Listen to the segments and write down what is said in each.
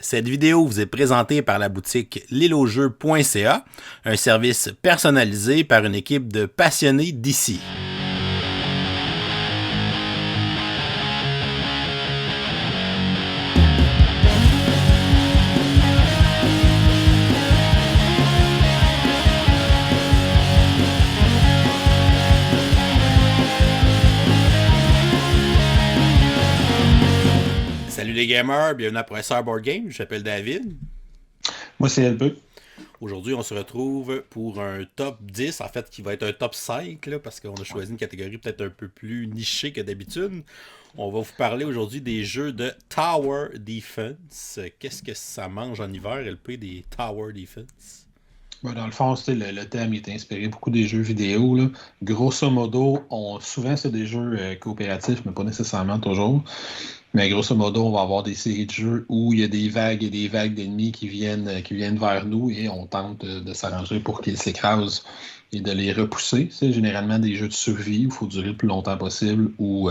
Cette vidéo vous est présentée par la boutique lilojeu.ca, un service personnalisé par une équipe de passionnés d'ici. Salut les gamers, bienvenue à Professeur Board Game, je m'appelle David. Moi, c'est LP. Aujourd'hui, on se retrouve pour un top 10, en fait, qui va être un top 5, là, parce qu'on a choisi une catégorie peut-être un peu plus nichée que d'habitude. On va vous parler aujourd'hui des jeux de Tower Defense. Qu'est-ce que ça mange en hiver, LP, des Tower Defense? Dans le fond, le thème il est inspiré beaucoup des jeux vidéo. Là. Grosso modo, souvent, c'est des jeux coopératifs, mais pas nécessairement toujours. Mais grosso modo, on va avoir des séries de jeux où il y a des vagues et des vagues d'ennemis qui viennent vers nous et on tente de s'arranger pour qu'ils s'écrasent et de les repousser. C'est généralement des jeux de survie où il faut durer le plus longtemps possible ou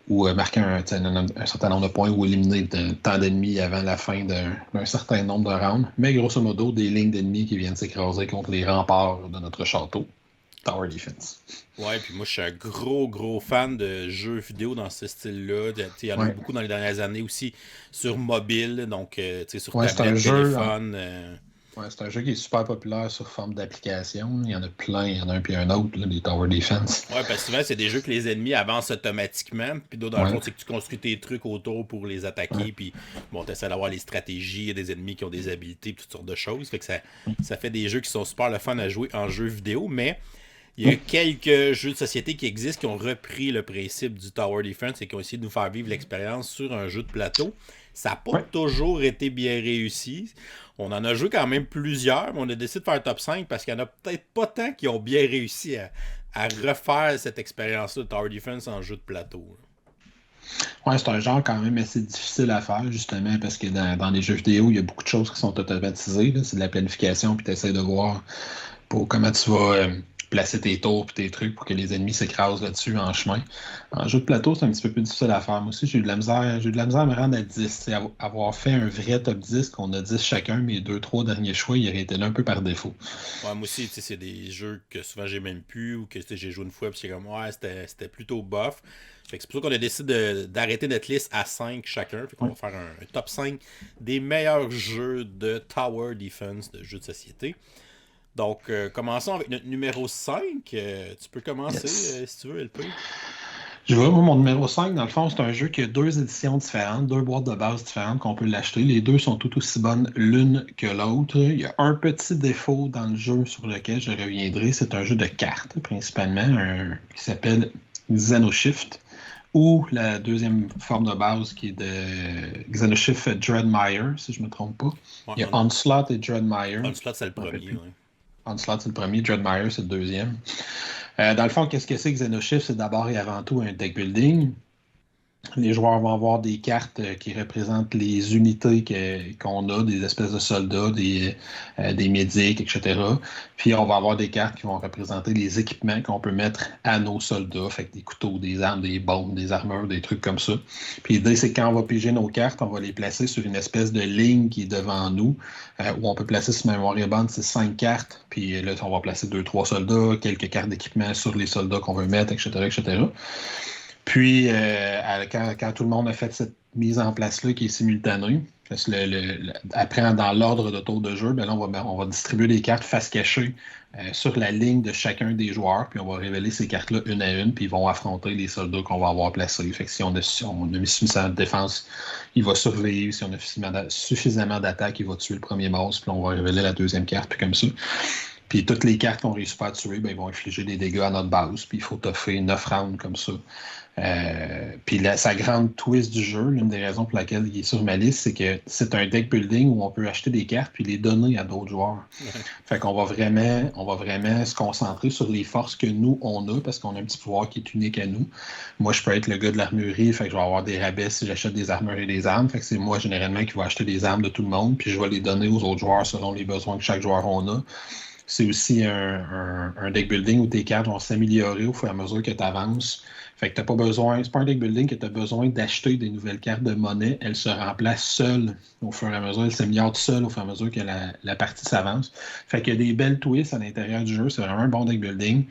marquer un certain nombre de points ou éliminer tant d'ennemis avant la fin d'un certain nombre de rounds. Mais grosso modo, des lignes d'ennemis qui viennent s'écraser contre les remparts de notre château. Tower Defense. Ouais, puis moi je suis un gros fan de jeux vidéo dans ce style-là. Il y en a eu beaucoup dans les dernières années aussi sur mobile, donc sur tablette, téléphone. C'est un jeu qui est super populaire sur forme d'application. Il y en a plein, il y en a un puis un autre, là, des Tower Defense. Ouais, parce que souvent c'est des jeux que les ennemis avancent automatiquement, puis d'autres dans le fond c'est que tu construis tes trucs autour pour les attaquer, puis bon, tu essaies d'avoir les stratégies, il y a des ennemis qui ont des habiletés, toutes sortes de choses. Fait que ça fait des jeux qui sont super le fun à jouer en jeu vidéo, mais il y a quelques jeux de société qui existent qui ont repris le principe du Tower Defense et qui ont essayé de nous faire vivre l'expérience sur un jeu de plateau. Ça n'a pas toujours été bien réussi. On en a joué quand même plusieurs, mais on a décidé de faire un top 5 parce qu'il n'y en a peut-être pas tant qui ont bien réussi à refaire cette expérience-là de Tower Defense en jeu de plateau. Ouais, c'est un genre quand même assez difficile à faire, justement, parce que dans les jeux vidéo, il y a beaucoup de choses qui sont automatisées. Là. C'est de la planification, puis tu essaies de voir pour comment tu vas placer tes tours et tes trucs pour que les ennemis s'écrasent là-dessus en chemin. En jeu de plateau, c'est un petit peu plus difficile à faire. Moi aussi, j'ai eu de la misère à me rendre à 10. C'est avoir fait un vrai top 10, qu'on a 10 chacun, mes 2-3 derniers choix, ils auraient été là un peu par défaut. Ouais, moi aussi, c'est des jeux que souvent j'ai même plus ou que j'ai joué une fois puis c'est comme c'était plutôt bof. Fait que c'est pour ça qu'on a décidé d'arrêter notre liste à 5 chacun. Fait qu'on va faire un top 5 des meilleurs jeux de Tower Defense, de jeux de société. Donc, commençons avec notre numéro 5. Tu peux commencer si tu veux, LP. Je vois, moi, mon numéro 5, dans le fond, c'est un jeu qui a 2 éditions différentes, 2 boîtes de base différentes qu'on peut l'acheter. Les deux sont tout aussi bonnes l'une que l'autre. Il y a un petit défaut dans le jeu sur lequel je reviendrai. C'est un jeu de cartes, principalement, qui s'appelle Xenoshift, ou la deuxième forme de base qui est de Xenoshift Dreadmire, si je ne me trompe pas. Ouais, il y a Onslaught et Dreadmire. Onslaught, c'est le premier, oui. Onslaught, c'est le premier. Dreadmire, c'est le deuxième. Dans le fond, qu'est-ce que c'est que Xenoshift? C'est d'abord et avant tout un deck building. Les joueurs vont avoir des cartes qui représentent les unités qu'on a, des espèces de soldats, des médics, etc. Puis on va avoir des cartes qui vont représenter les équipements qu'on peut mettre à nos soldats, fait que des couteaux, des armes, des bombes, des armures, des trucs comme ça. Puis l'idée, c'est que quand on va piger nos cartes, on va les placer sur une espèce de ligne qui est devant nous, où on peut placer, si ma mémoire est bonne, c'est 5 cartes. Puis là, on va placer 2-3 soldats, quelques cartes d'équipement sur les soldats qu'on veut mettre, etc., etc. Puis, quand tout le monde a fait cette mise en place-là qui est simultanée, après, dans l'ordre de tour de jeu, ben là, on va distribuer des cartes face cachée sur la ligne de chacun des joueurs, puis on va révéler ces cartes-là une à une, puis ils vont affronter les soldats qu'on va avoir placés. Fait que si on a mis suffisamment de défense, il va survivre. Si on a suffisamment d'attaque, il va tuer le premier boss, puis on va révéler la deuxième carte, puis comme ça. Puis toutes les cartes qu'on réussit pas à tuer, ben, ils vont infliger des dégâts à notre base. Puis il faut toffer 9 rounds comme ça. Puis sa grande twist du jeu, l'une des raisons pour laquelle il est sur ma liste, c'est que c'est un deck building où on peut acheter des cartes puis les donner à d'autres joueurs. Fait qu'on va vraiment se concentrer sur les forces que nous, on a, parce qu'on a un petit pouvoir qui est unique à nous. Moi, je peux être le gars de l'armurerie, fait que je vais avoir des rabais si j'achète des armures et des armes. Fait que c'est moi, généralement, qui vais acheter des armes de tout le monde, puis je vais les donner aux autres joueurs selon les besoins que chaque joueur en a. C'est aussi un deck building où tes cartes vont s'améliorer au fur et à mesure que tu avances. Fait que t'as pas besoin, c'est pas un deck building que tu as besoin d'acheter des nouvelles cartes de monnaie. Elles se remplacent seules au fur et à mesure. Elles s'améliorent seules au fur et à mesure que la partie s'avance. Fait qu'il y a des belles twists à l'intérieur du jeu. C'est vraiment un bon deck building.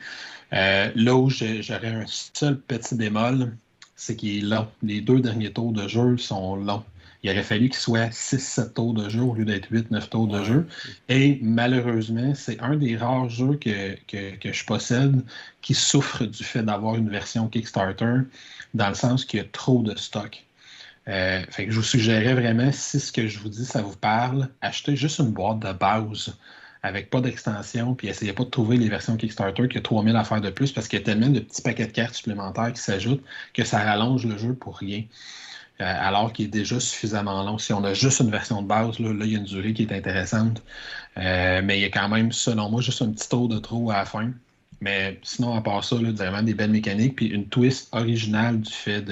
Là où j'aurais un seul petit bémol, c'est qu'il est long. Les 2 derniers tours de jeu sont longs. Il aurait fallu qu'il soit 6-7 tours de jeu au lieu d'être 8-9 tours de jeu. Et malheureusement, c'est un des rares jeux que je possède qui souffre du fait d'avoir une version Kickstarter, dans le sens qu'il y a trop de stock. Fait que je vous suggérais vraiment, si ce que je vous dis, ça vous parle, achetez juste une boîte de base avec pas d'extension, puis essayez pas de trouver les versions Kickstarter qui a 3000 affaires de plus parce qu'il y a tellement de petits paquets de cartes supplémentaires qui s'ajoutent que ça rallonge le jeu pour rien. Alors qu'il est déjà suffisamment long. Si on a juste une version de base, là, il y a une durée qui est intéressante. Mais il y a quand même, selon moi, juste un petit tour de trop à la fin. Mais sinon, à part ça, là, vraiment des belles mécaniques, puis une twist originale du fait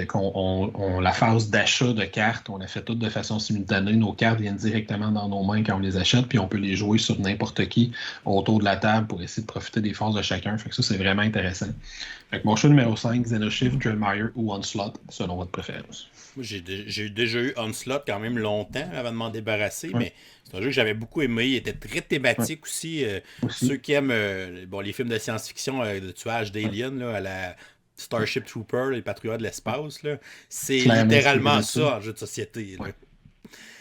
qu'on la phase d'achat de cartes, on la fait toutes de façon simultanée. Nos cartes viennent directement dans nos mains quand on les achète, puis on peut les jouer sur n'importe qui autour de la table pour essayer de profiter des forces de chacun. Fait que ça, c'est vraiment intéressant. Fait que mon choix numéro 5, Xenoshift, Dreadmire ou Onslaught, selon votre préférence. Moi, j'ai déjà eu Onslaught quand même longtemps avant de m'en débarrasser, mais c'est un jeu que j'avais beaucoup aimé. Il était très thématique aussi. Ceux qui aiment les films de science-fiction de tuage d'aliens là, à la Starship Trooper, les patrouilleurs de l'espace, c'est littéralement ça en jeu de société. Là.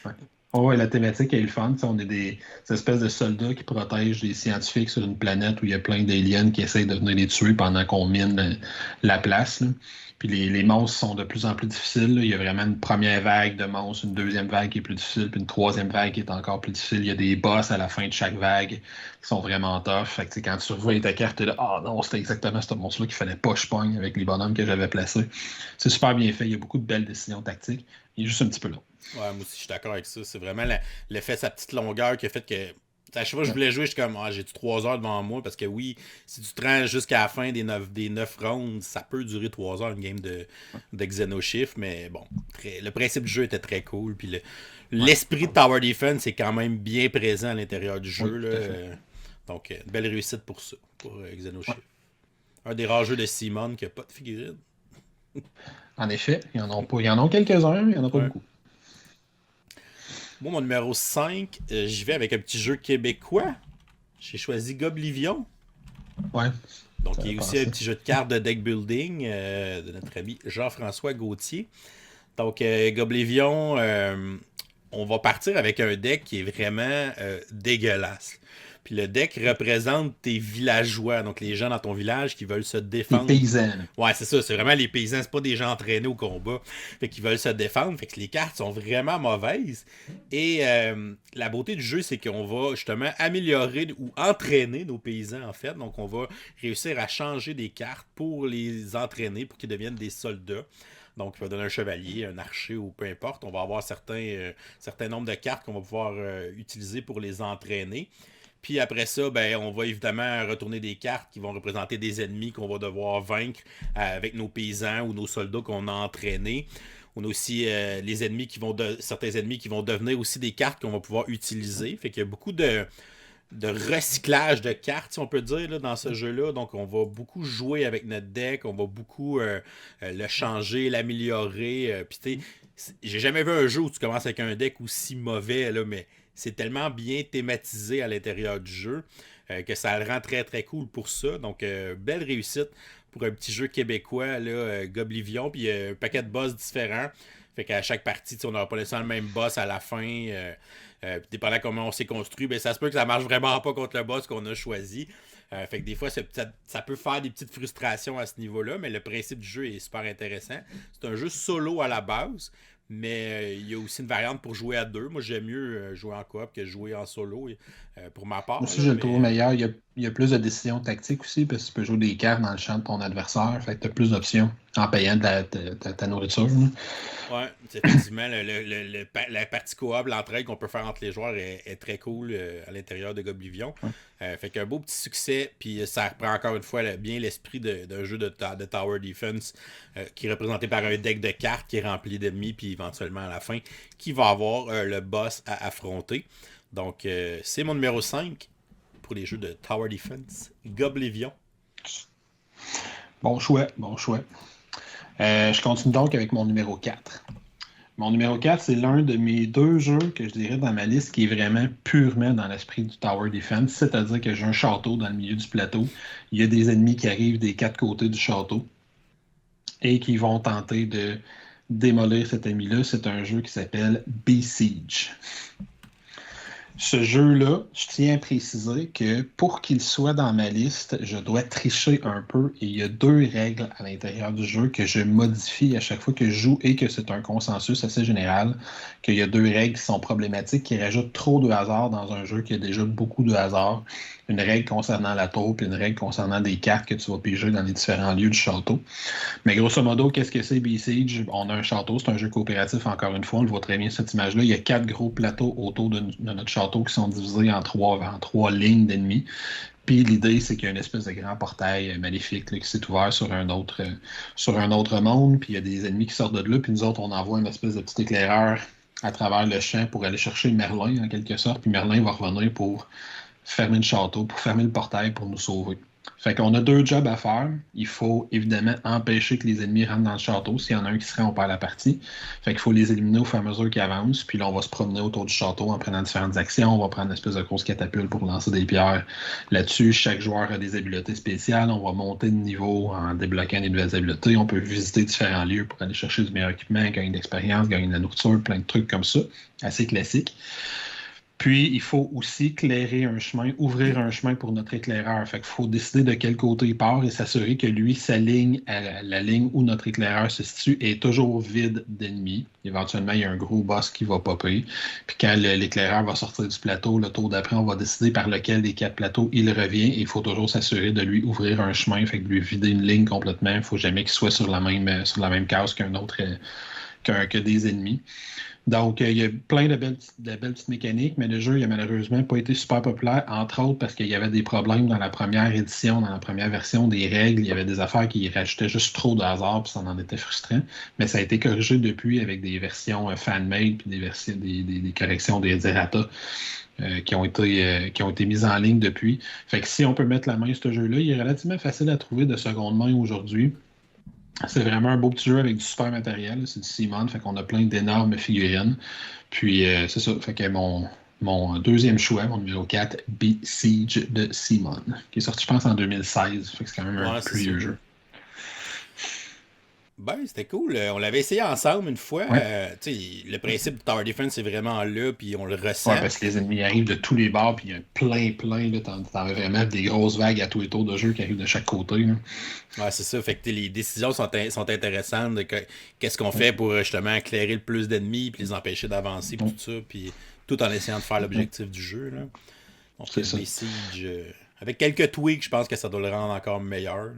Ouais. Oh, la thématique est le fun. On est des espèces de soldats qui protègent des scientifiques sur une planète où il y a plein d'aliens qui essayent de venir les tuer pendant qu'on mine la place. Là. Puis les monstres sont de plus en plus difficiles. Là. Il y a vraiment une première vague de monstres, une deuxième vague qui est plus difficile, puis une troisième vague qui est encore plus difficile. Il y a des boss à la fin de chaque vague qui sont vraiment tough. Fait que quand tu revois ta carte, t'es là, ah non, c'était exactement ce monstre-là qu'il fallait pas que je pogne avec les bonhommes que j'avais placés. C'est super bien fait. Il y a beaucoup de belles décisions tactiques. Il est juste un petit peu long. Ouais, moi aussi, je suis d'accord avec ça. C'est vraiment l'effet de sa petite longueur qui a fait que. À chaque fois que je voulais jouer, je suis comme, j'ai-tu 3 heures devant moi? Parce que oui, si tu te rends jusqu'à la fin des 9 rounds, ça peut durer 3 heures une game de Xenoshift. Mais bon, le principe du jeu était très cool. Puis l'esprit de Tower Defense est quand même bien présent à l'intérieur du jeu. Là. Donc, une belle réussite pour ça, pour Xenoshift. Un des rares jeux de Simon qui n'a pas de figurine. En effet, il y en a quelques-uns, mais il n'y en a pas beaucoup. Moi, mon numéro 5, j'y vais avec un petit jeu québécois. J'ai choisi Goblivion. Ouais. Donc, il y a aussi un petit jeu de cartes de deck building de notre ami Jean-François Gauthier. Donc, Goblivion, on va partir avec un deck qui est vraiment dégueulasse. Puis le deck représente tes villageois, donc les gens dans ton village qui veulent se défendre. Les paysans. Ouais, c'est ça, c'est vraiment les paysans, c'est pas des gens entraînés au combat. Fait qu'ils veulent se défendre, fait que les cartes sont vraiment mauvaises. Et la beauté du jeu, c'est qu'on va justement améliorer ou entraîner nos paysans, en fait. Donc on va réussir à changer des cartes pour les entraîner, pour qu'ils deviennent des soldats. Donc, il va donner un chevalier, un archer ou peu importe. On va avoir certains nombres de cartes qu'on va pouvoir utiliser pour les entraîner. Puis après ça, on va évidemment retourner des cartes qui vont représenter des ennemis qu'on va devoir vaincre avec nos paysans ou nos soldats qu'on a entraînés. On a aussi les ennemis certains ennemis qui vont devenir aussi des cartes qu'on va pouvoir utiliser. Fait qu'il y a beaucoup de recyclage de cartes, si on peut dire, là, dans ce jeu-là. Donc, on va beaucoup jouer avec notre deck, on va beaucoup le changer, l'améliorer. Puis, tu sais, j'ai jamais vu un jeu où tu commences avec un deck aussi mauvais, là, mais c'est tellement bien thématisé à l'intérieur du jeu que ça le rend très, très cool pour ça. Donc, belle réussite pour un petit jeu québécois, là, Goblivion. Puis, un paquet de boss différents. Fait qu'à chaque partie, on n'aura pas nécessairement le même boss à la fin. Dépendant de comment on s'est construit, ça se peut que ça marche vraiment pas contre le boss qu'on a choisi. Fait que des fois, ça peut faire des petites frustrations à ce niveau-là, mais le principe du jeu est super intéressant. C'est un jeu solo à la base, mais il y a aussi une variante pour jouer à deux. Moi, j'aime mieux jouer en coop que jouer en solo pour ma part. Moi aussi, je le trouve meilleur. Il y a plus de décisions tactiques aussi, parce que tu peux jouer des cartes dans le champ de ton adversaire. Fait que tu as plus d'options en payant de ta nourriture. Là. Ouais, effectivement, la partie coop, l'entraide qu'on peut faire entre les joueurs est très cool à l'intérieur de Goblivion. Fait qu'un beau petit succès, puis ça reprend encore une fois bien l'esprit d'un jeu de Tower Defense qui est représenté par un deck de cartes qui est rempli d'ennemis, puis éventuellement à la fin, qui va avoir le boss à affronter. Donc, c'est mon numéro 5. pour les jeux de Tower Defense, Goblivion. Bon choix. Je continue donc avec mon numéro 4. Mon numéro 4, c'est l'un de mes 2 jeux que je dirais dans ma liste qui est vraiment purement dans l'esprit du Tower Defense, c'est-à-dire que j'ai un château dans le milieu du plateau. Il y a des ennemis qui arrivent des 4 côtés du château et qui vont tenter de démolir cet ennemi-là. C'est un jeu qui s'appelle Besiege. Ce jeu-là, je tiens à préciser que pour qu'il soit dans ma liste, je dois tricher un peu et il y a 2 règles à l'intérieur du jeu que je modifie à chaque fois que je joue et que c'est un consensus assez général, qu'il y a 2 règles qui sont problématiques, qui rajoutent trop de hasard dans un jeu qui a déjà beaucoup de hasard. Une règle concernant la tour puis une règle concernant des cartes que tu vas piger dans les différents lieux du château. Mais grosso modo, qu'est-ce que c'est Besiege? On a un château, c'est un jeu coopératif encore une fois, on le voit très bien cette image-là. Il y a 4 gros plateaux autour de notre château qui sont divisés en 3 lignes d'ennemis. Puis l'idée, c'est qu'il y a une espèce de grand portail maléfique là, qui s'est ouvert sur un autre monde. Puis il y a des ennemis qui sortent de là. Puis nous autres, on envoie une espèce de petit éclaireur à travers le champ pour aller chercher Merlin, en quelque sorte. Puis Merlin va revenir pour fermer le château, pour fermer le portail pour nous sauver. Fait qu'on a 2 jobs à faire. Il faut évidemment empêcher que les ennemis rentrent dans le château. S'il y en a un qui se rend, on perd la partie. Fait qu'il faut les éliminer au fur et à mesure qu'ils avancent. Puis là, on va se promener autour du château en prenant différentes actions. On va prendre une espèce de grosse catapulte pour lancer des pierres là-dessus. Chaque joueur a des habiletés spéciales. On va monter de niveau en débloquant des nouvelles habiletés. On peut visiter différents lieux pour aller chercher du meilleur équipement, gagner de l'expérience, gagner de la nourriture, plein de trucs comme ça. Assez classique. Puis, il faut aussi clairer un chemin, ouvrir un chemin pour notre éclaireur. Fait qu'il faut décider de quel côté il part et s'assurer que lui, sa ligne, la ligne où notre éclaireur se situe, est toujours vide d'ennemis. Éventuellement, il y a un gros boss qui va popper. Puis quand l'éclaireur va sortir du plateau, le tour d'après, on va décider par lequel des 4 plateaux il revient. Et il faut toujours s'assurer de lui ouvrir un chemin, fait que lui vider une ligne complètement. Il ne faut jamais qu'il soit sur la même case qu'un autre, que des ennemis. Donc, il y a plein de belles petites mécaniques, mais le jeu n'a malheureusement pas été super populaire, entre autres parce qu'il y avait des problèmes dans la première édition, dans la première version des règles. Il y avait des affaires qui rajoutaient juste trop de hasard, puis ça en était frustrant. Mais ça a été corrigé depuis avec des versions fan-made, puis des corrections des errata qui ont été mises en ligne depuis. Fait que si on peut mettre la main sur ce jeu-là, il est relativement facile à trouver de seconde main aujourd'hui. C'est vraiment un beau petit jeu avec du super matériel. C'est du Simon, fait qu'on a plein d'énormes figurines. Puis c'est ça, fait que mon deuxième choix, mon numéro 4, Besiege de Simon, qui est sorti, je pense, en 2016. Fait que c'est quand même un plus vieux jeu. Ben, c'était cool. On l'avait essayé ensemble une fois. Ouais. Le principe de Tower Defense, c'est vraiment là, puis on le ressent. Ouais, parce que les ennemis arrivent de tous les bords, puis il y a plein. Là, t'en as vraiment des grosses vagues à tous les tours de jeu qui arrivent de chaque côté. Là. Ouais, c'est ça. Fait que les décisions sont intéressantes. Qu'est-ce qu'on fait pour justement éclairer le plus d'ennemis, puis les empêcher d'avancer, puis tout ça, puis tout en essayant de faire l'objectif du jeu. Là. Donc, c'est Besiege, avec quelques tweaks, je pense que ça doit le rendre encore meilleur.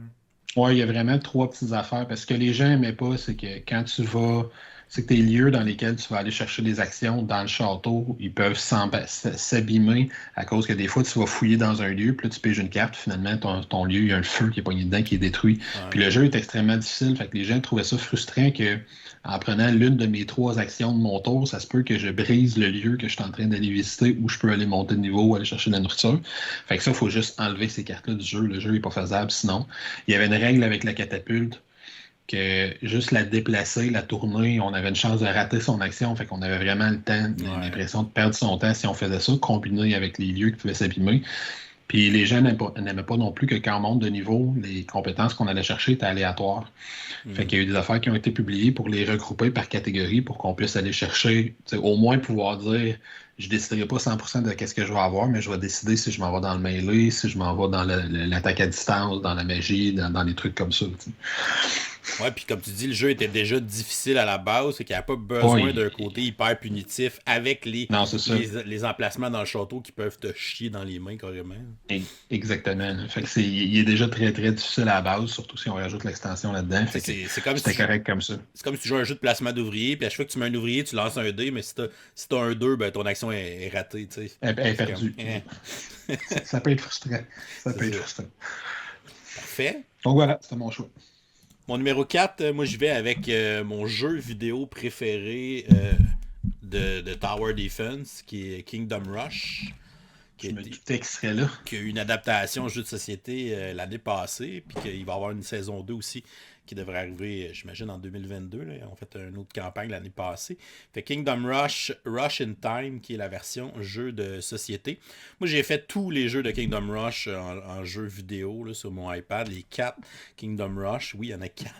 Oui, il y a vraiment 3 petites affaires. Parce que les gens n'aimaient pas, c'est que quand tu vas. C'est que tes lieux dans lesquels tu vas aller chercher des actions dans le château, ils peuvent s'abîmer à cause que des fois, tu vas fouiller dans un lieu, puis là, tu piges une carte, puis finalement, ton lieu, il y a un feu qui est pogné dedans, qui est détruit. Ouais. Puis le jeu est extrêmement difficile. Fait que les gens trouvaient ça frustrant que en prenant l'une de mes 3 actions de mon tour, ça se peut que je brise le lieu que je suis en train d'aller visiter où je peux aller monter de niveau ou aller chercher de la nourriture. Fait que ça, il faut juste enlever ces cartes-là du jeu. Le jeu n'est pas faisable sinon. Il y avait une règle avec la catapulte que juste la déplacer, la tourner, on avait une chance de rater son action. Fait qu'on avait vraiment le temps, l'impression de perdre son temps si on faisait ça, combiné avec les lieux qui pouvaient s'abîmer. Puis les gens n'aimaient pas non plus que quand on monte de niveau, les compétences qu'on allait chercher étaient aléatoires. Fait qu'il y a eu des affaires qui ont été publiées pour les regrouper par catégorie pour qu'on puisse aller chercher, au moins pouvoir dire je ne déciderai pas 100% de ce que je vais avoir, mais je vais décider si je m'en vais dans le mêlée, si je m'en vais dans l'attaque à distance, dans la magie, dans des trucs comme ça. T'sais. Ouais, puis comme tu dis, le jeu était déjà difficile à la base, c'est qu'il n'y a pas besoin d'un côté hyper punitif avec les emplacements dans le château qui peuvent te chier dans les mains carrément. Exactement. Fait que il est déjà très très difficile à la base, surtout si on rajoute l'extension là-dedans. C'est comme c'était correct comme ça. C'est comme si tu joues un jeu de placement d'ouvrier, puis à chaque fois que tu mets un ouvrier, tu lances un dé, mais si t'as un 2, ben ton action est ratée. Elle est perdue. Ça peut être frustrant. Parfait. Donc voilà, c'était mon choix. Mon numéro 4, moi je vais avec mon jeu vidéo préféré de Tower Defense, qui est Kingdom Rush, Je me doutais qu'il serait là. Qu'il y a eu une adaptation au jeu de société l'année passée, puis qu'il va y avoir une saison 2 aussi qui devrait arriver, j'imagine, en 2022. Là. On fait une autre campagne l'année passée. Fait Kingdom Rush, Rush in Time, qui est la version jeu de société. Moi, j'ai fait tous les jeux de Kingdom Rush en jeu vidéo là, sur mon iPad. Les 4 Kingdom Rush. Oui, il y en a 4.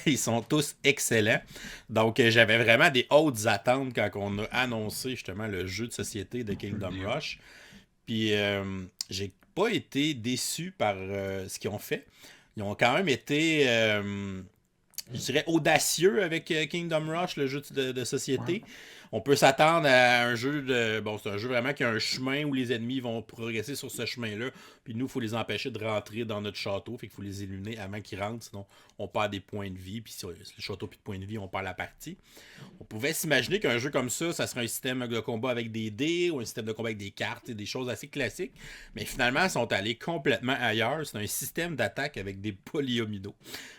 Ils sont tous excellents. Donc, j'avais vraiment des hautes attentes quand on a annoncé justement le jeu de société de Kingdom Rush. Puis, j'ai pas été déçu par ce qu'ils ont fait. Ils ont quand même été, je dirais, audacieux avec Kingdom Rush, le jeu de société. Ouais. On peut s'attendre à un jeu de... Bon, c'est un jeu vraiment qui a un chemin où les ennemis vont progresser sur ce chemin-là. Puis nous, il faut les empêcher de rentrer dans notre château. Fait qu'il faut les éliminer avant qu'ils rentrent. Sinon, on perd des points de vie. Puis sur le château puis de points de vie, on perd la partie. On pouvait s'imaginer qu'un jeu comme ça serait un système de combat avec des dés ou un système de combat avec des cartes et des choses assez classiques. Mais finalement, ils sont allés complètement ailleurs. C'est un système d'attaque avec des polyomino.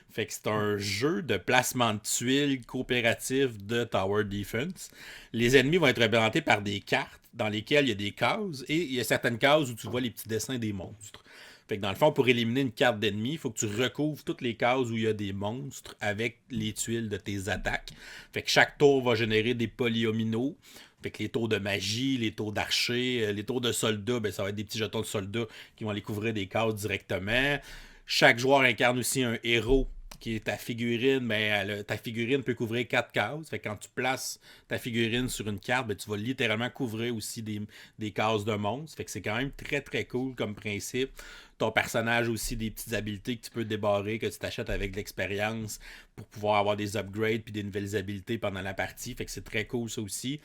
Fait que c'est un jeu de placement de tuiles coopératif de Tower Defense. Les ennemis vont être représentés par des cartes dans lesquelles il y a des cases et il y a certaines cases où tu vois les petits dessins des monstres. Fait que dans le fond, pour éliminer une carte d'ennemi, il faut que tu recouvres toutes les cases où il y a des monstres avec les tuiles de tes attaques. Fait que chaque tour va générer des polyomino. Fait que les tours de magie, les tours d'archer, les tours de soldats, ben ça va être des petits jetons de soldats qui vont aller couvrir des cases directement. Chaque joueur incarne aussi un héros qui est ta figurine, mais ta figurine peut couvrir 4 cases. Fait que quand tu places ta figurine sur une carte, ben, tu vas littéralement couvrir aussi des cases de monstres. Fait que c'est quand même très très cool comme principe. Ton personnage a aussi des petites habiletés que tu peux débarrer, que tu t'achètes avec de l'expérience pour pouvoir avoir des upgrades puis des nouvelles habiletés pendant la partie. Fait que c'est très cool ça aussi.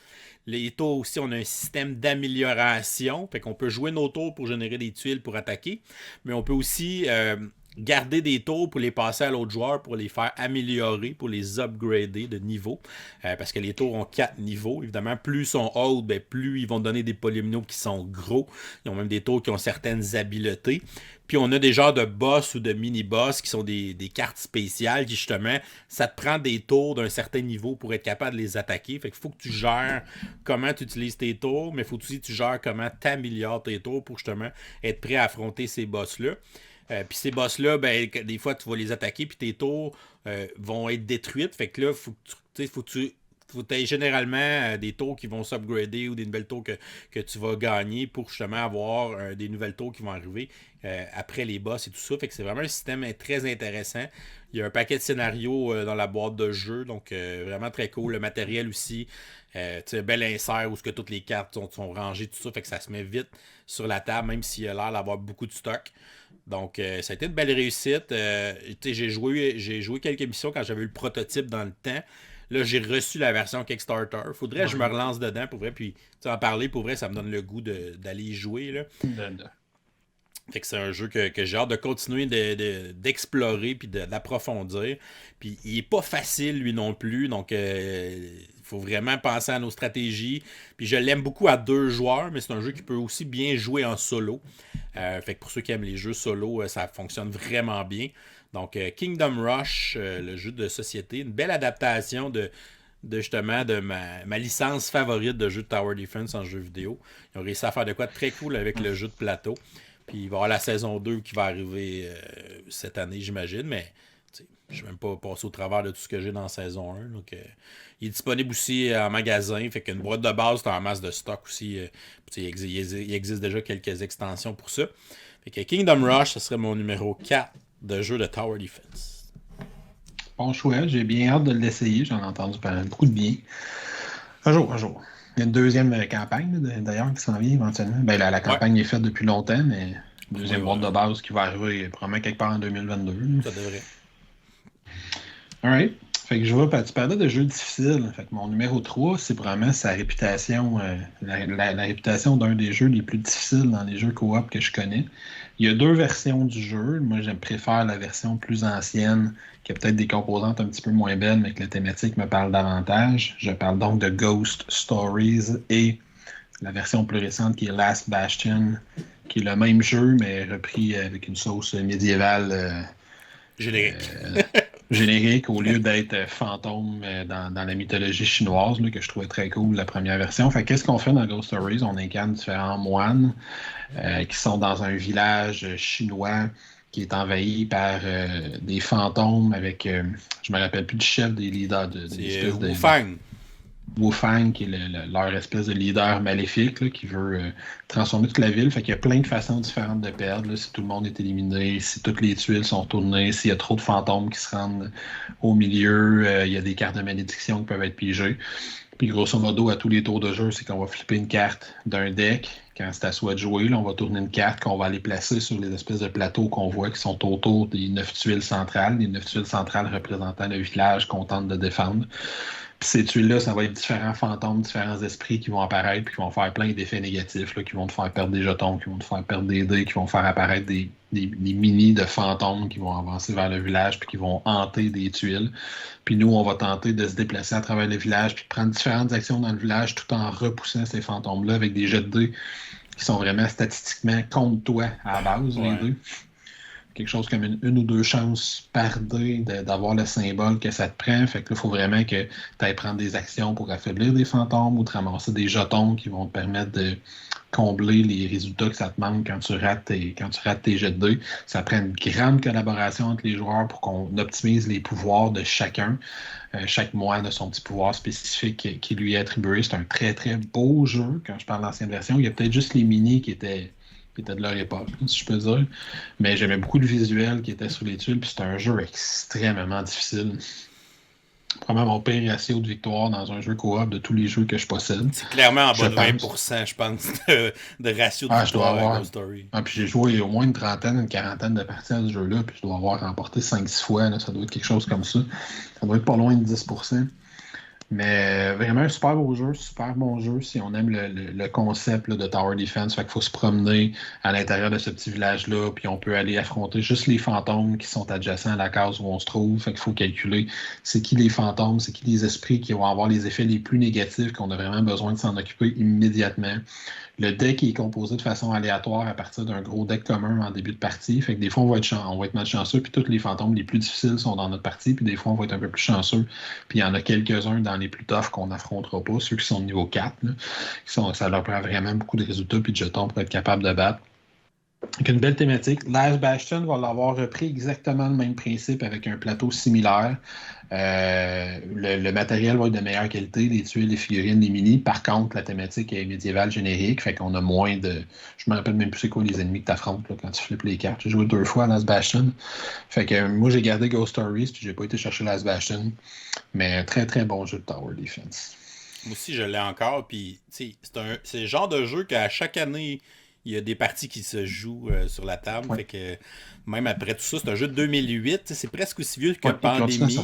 Les tours aussi, on a un système d'amélioration. Fait qu'on peut jouer nos tours pour générer des tuiles pour attaquer. Mais on peut aussi... garder des tours pour les passer à l'autre joueur, pour les faire améliorer, pour les upgrader de niveau. Parce que les tours ont 4 niveaux. Évidemment, plus ils sont hauts, ben, plus ils vont donner des polyomino qui sont gros. Ils ont même des tours qui ont certaines habiletés. Puis on a des genres de boss ou de mini-boss qui sont des cartes spéciales qui, justement, ça te prend des tours d'un certain niveau pour être capable de les attaquer. Fait qu'il faut que tu gères comment tu utilises tes tours, mais il faut aussi que tu gères comment tu améliores tes tours pour, justement, être prêt à affronter ces boss-là. Puis ces boss-là, ben, des fois, tu vas les attaquer, puis tes tours vont être détruites. Fait que là, faut que tu aies généralement des tours qui vont s'upgrader ou des nouvelles tours que tu vas gagner pour justement avoir des nouvelles tours qui vont arriver après les boss et tout ça. Fait que c'est vraiment un système très intéressant. Il y a un paquet de scénarios dans la boîte de jeu, donc vraiment très cool. Le matériel aussi, un bel insert où toutes les cartes sont rangées, tout ça. Fait que ça se met vite sur la table, même s'il a l'air d'avoir beaucoup de stock. Donc, ça a été une belle réussite. J'ai joué quelques missions quand j'avais eu le prototype dans le temps. Là, j'ai reçu la version Kickstarter. Faudrait que je me relance dedans pour vrai. Puis, en parler, pour vrai, ça me donne le goût d'aller y jouer. Là. Fait que c'est un jeu que j'ai hâte de continuer d'explorer puis d'approfondir. Puis, il est pas facile, lui non plus. Donc, il faut vraiment penser à nos stratégies. Puis, je l'aime beaucoup à 2 joueurs, mais c'est un jeu qui peut aussi bien jouer en solo. Fait que pour ceux qui aiment les jeux solo, ça fonctionne vraiment bien. Donc, Kingdom Rush, le jeu de société, une belle adaptation de ma licence favorite de jeu de Tower Defense en jeu vidéo. Ils ont réussi à faire de quoi de très cool avec le jeu de plateau. Puis il va y avoir la saison 2 qui va arriver cette année, j'imagine, mais je ne vais même pas passer au travers de tout ce que j'ai dans la saison 1. Donc, il est disponible aussi en magasin, fait qu'une boîte de base, c'est en masse de stock aussi. Il existe déjà quelques extensions pour ça. Fait que Kingdom Rush, ce serait mon numéro 4 de jeu de Tower Defense. Bon choix, j'ai bien hâte de l'essayer, j'en ai entendu parler beaucoup de bien. Un jour. Il y a une deuxième campagne, d'ailleurs, qui s'en vient éventuellement. Ben, la campagne est faite depuis longtemps, mais une deuxième boîte de base qui va arriver probablement quelque part en 2022. Ça devrait. Alright. Fait que je vois, tu parlais de jeux difficiles. Fait que mon numéro 3, c'est vraiment sa réputation, la réputation d'un des jeux les plus difficiles dans les jeux coop que je connais. Il y a 2 versions du jeu. Moi, je préfère la version plus ancienne, qui a peut-être des composantes un petit peu moins belles, mais que la thématique me parle davantage. Je parle donc de Ghost Stories et la version plus récente qui est Last Bastion, qui est le même jeu, mais repris avec une sauce médiévale. Générique. générique au lieu d'être fantôme dans la mythologie chinoise, là, que je trouvais très cool, la première version. Fait qu'est-ce qu'on fait dans Ghost Stories? On incarne différents moines qui sont dans un village chinois qui est envahi par des fantômes avec, je me rappelle plus du chef des leaders, de C'est l'espèce de Wu Fang. Wu Fang, qui est leur espèce de leader maléfique là, qui veut transformer toute la ville. Fait qu'il y a plein de façons différentes de perdre. Là, si tout le monde est éliminé, si toutes les tuiles sont tournées, s'il y a trop de fantômes qui se rendent au milieu, il y a des cartes de malédiction qui peuvent être pigées. Puis grosso modo, à tous les tours de jeu, c'est qu'on va flipper une carte d'un deck. Quand c'est à soi de jouer, là, on va tourner une carte qu'on va aller placer sur les espèces de plateaux qu'on voit qui sont autour des 9 tuiles centrales. Les 9 tuiles centrales représentant le village qu'on tente de défendre. Puis ces tuiles-là, ça va être différents fantômes, différents esprits qui vont apparaître puis qui vont faire plein d'effets négatifs, là, qui vont te faire perdre des jetons, qui vont te faire perdre des dés, qui vont faire apparaître des mini de fantômes qui vont avancer vers le village puis qui vont hanter des tuiles. Puis nous, on va tenter de se déplacer à travers le village puis de prendre différentes actions dans le village tout en repoussant ces fantômes-là avec des jets de dés qui sont vraiment statistiquement contre toi à la base, les dés. Quelque chose comme une ou deux chances par dé d'avoir le symbole que ça te prend. Fait que là, il faut vraiment que tu ailles prendre des actions pour affaiblir des fantômes ou te ramasser des jetons qui vont te permettre de combler les résultats que ça te manque quand tu rates tes jets de dés. Ça prend une grande collaboration entre les joueurs pour qu'on optimise les pouvoirs de chacun. Chaque moine a son petit pouvoir spécifique qui lui est attribué. C'est un très, très beau jeu. Quand je parle de l'ancienne version, il y a peut-être juste les mini qui étaient de leur époque, si je peux dire. Mais j'aimais beaucoup le visuel qui était sur les tuiles, puis c'était un jeu extrêmement difficile. Probablement mon pire ratio de victoire dans un jeu coop de tous les jeux que je possède. C'est clairement en bas de 20%, je pense, de ratio de victoire à Ghost Story. Puis j'ai joué au moins une trentaine, une quarantaine de parties à ce jeu-là, puis je dois avoir remporté 5-6 fois. Là, ça doit être quelque chose comme ça. Ça doit être pas loin de 10%. Mais vraiment un super beau jeu, super bon jeu si on aime le concept là, de Tower Defense. Fait qu'il faut se promener à l'intérieur de ce petit village-là, puis on peut aller affronter juste les fantômes qui sont adjacents à la case où on se trouve. Fait qu'il faut calculer c'est qui les fantômes, c'est qui les esprits qui vont avoir les effets les plus négatifs, qu'on a vraiment besoin de s'en occuper immédiatement. Le deck est composé de façon aléatoire à partir d'un gros deck commun en début de partie. Fait que des fois, on va être malchanceux, puis tous les fantômes les plus difficiles sont dans notre partie, puis des fois, on va être un peu plus chanceux. Puis il y en a quelques-uns dans les plus toughs qu'on n'affrontera pas, ceux qui sont niveau 4. Là, ça leur prend vraiment beaucoup de résultats puis de jetons pour être capable de battre. Avec une belle thématique. Last Bastion va l'avoir repris exactement le même principe avec un plateau similaire. Le matériel va être de meilleure qualité, les tuiles, les figurines, les mini. Par contre, la thématique est médiévale générique, fait qu'on a moins de... Je me rappelle même plus c'est quoi les ennemis que tu affrontes quand tu flippes les cartes. J'ai joué 2 fois à Last Bastion. Fait que moi, j'ai gardé Ghost Stories, puis j'ai pas été chercher Last Bastion. Mais très, très bon jeu de Tower Defense. Moi aussi, je l'ai encore, puis c'est le genre de jeu qu'à chaque année... Il y a des parties qui se jouent sur la table. Fait que même après tout ça, c'est un jeu de 2008. C'est presque aussi vieux que Pandémie.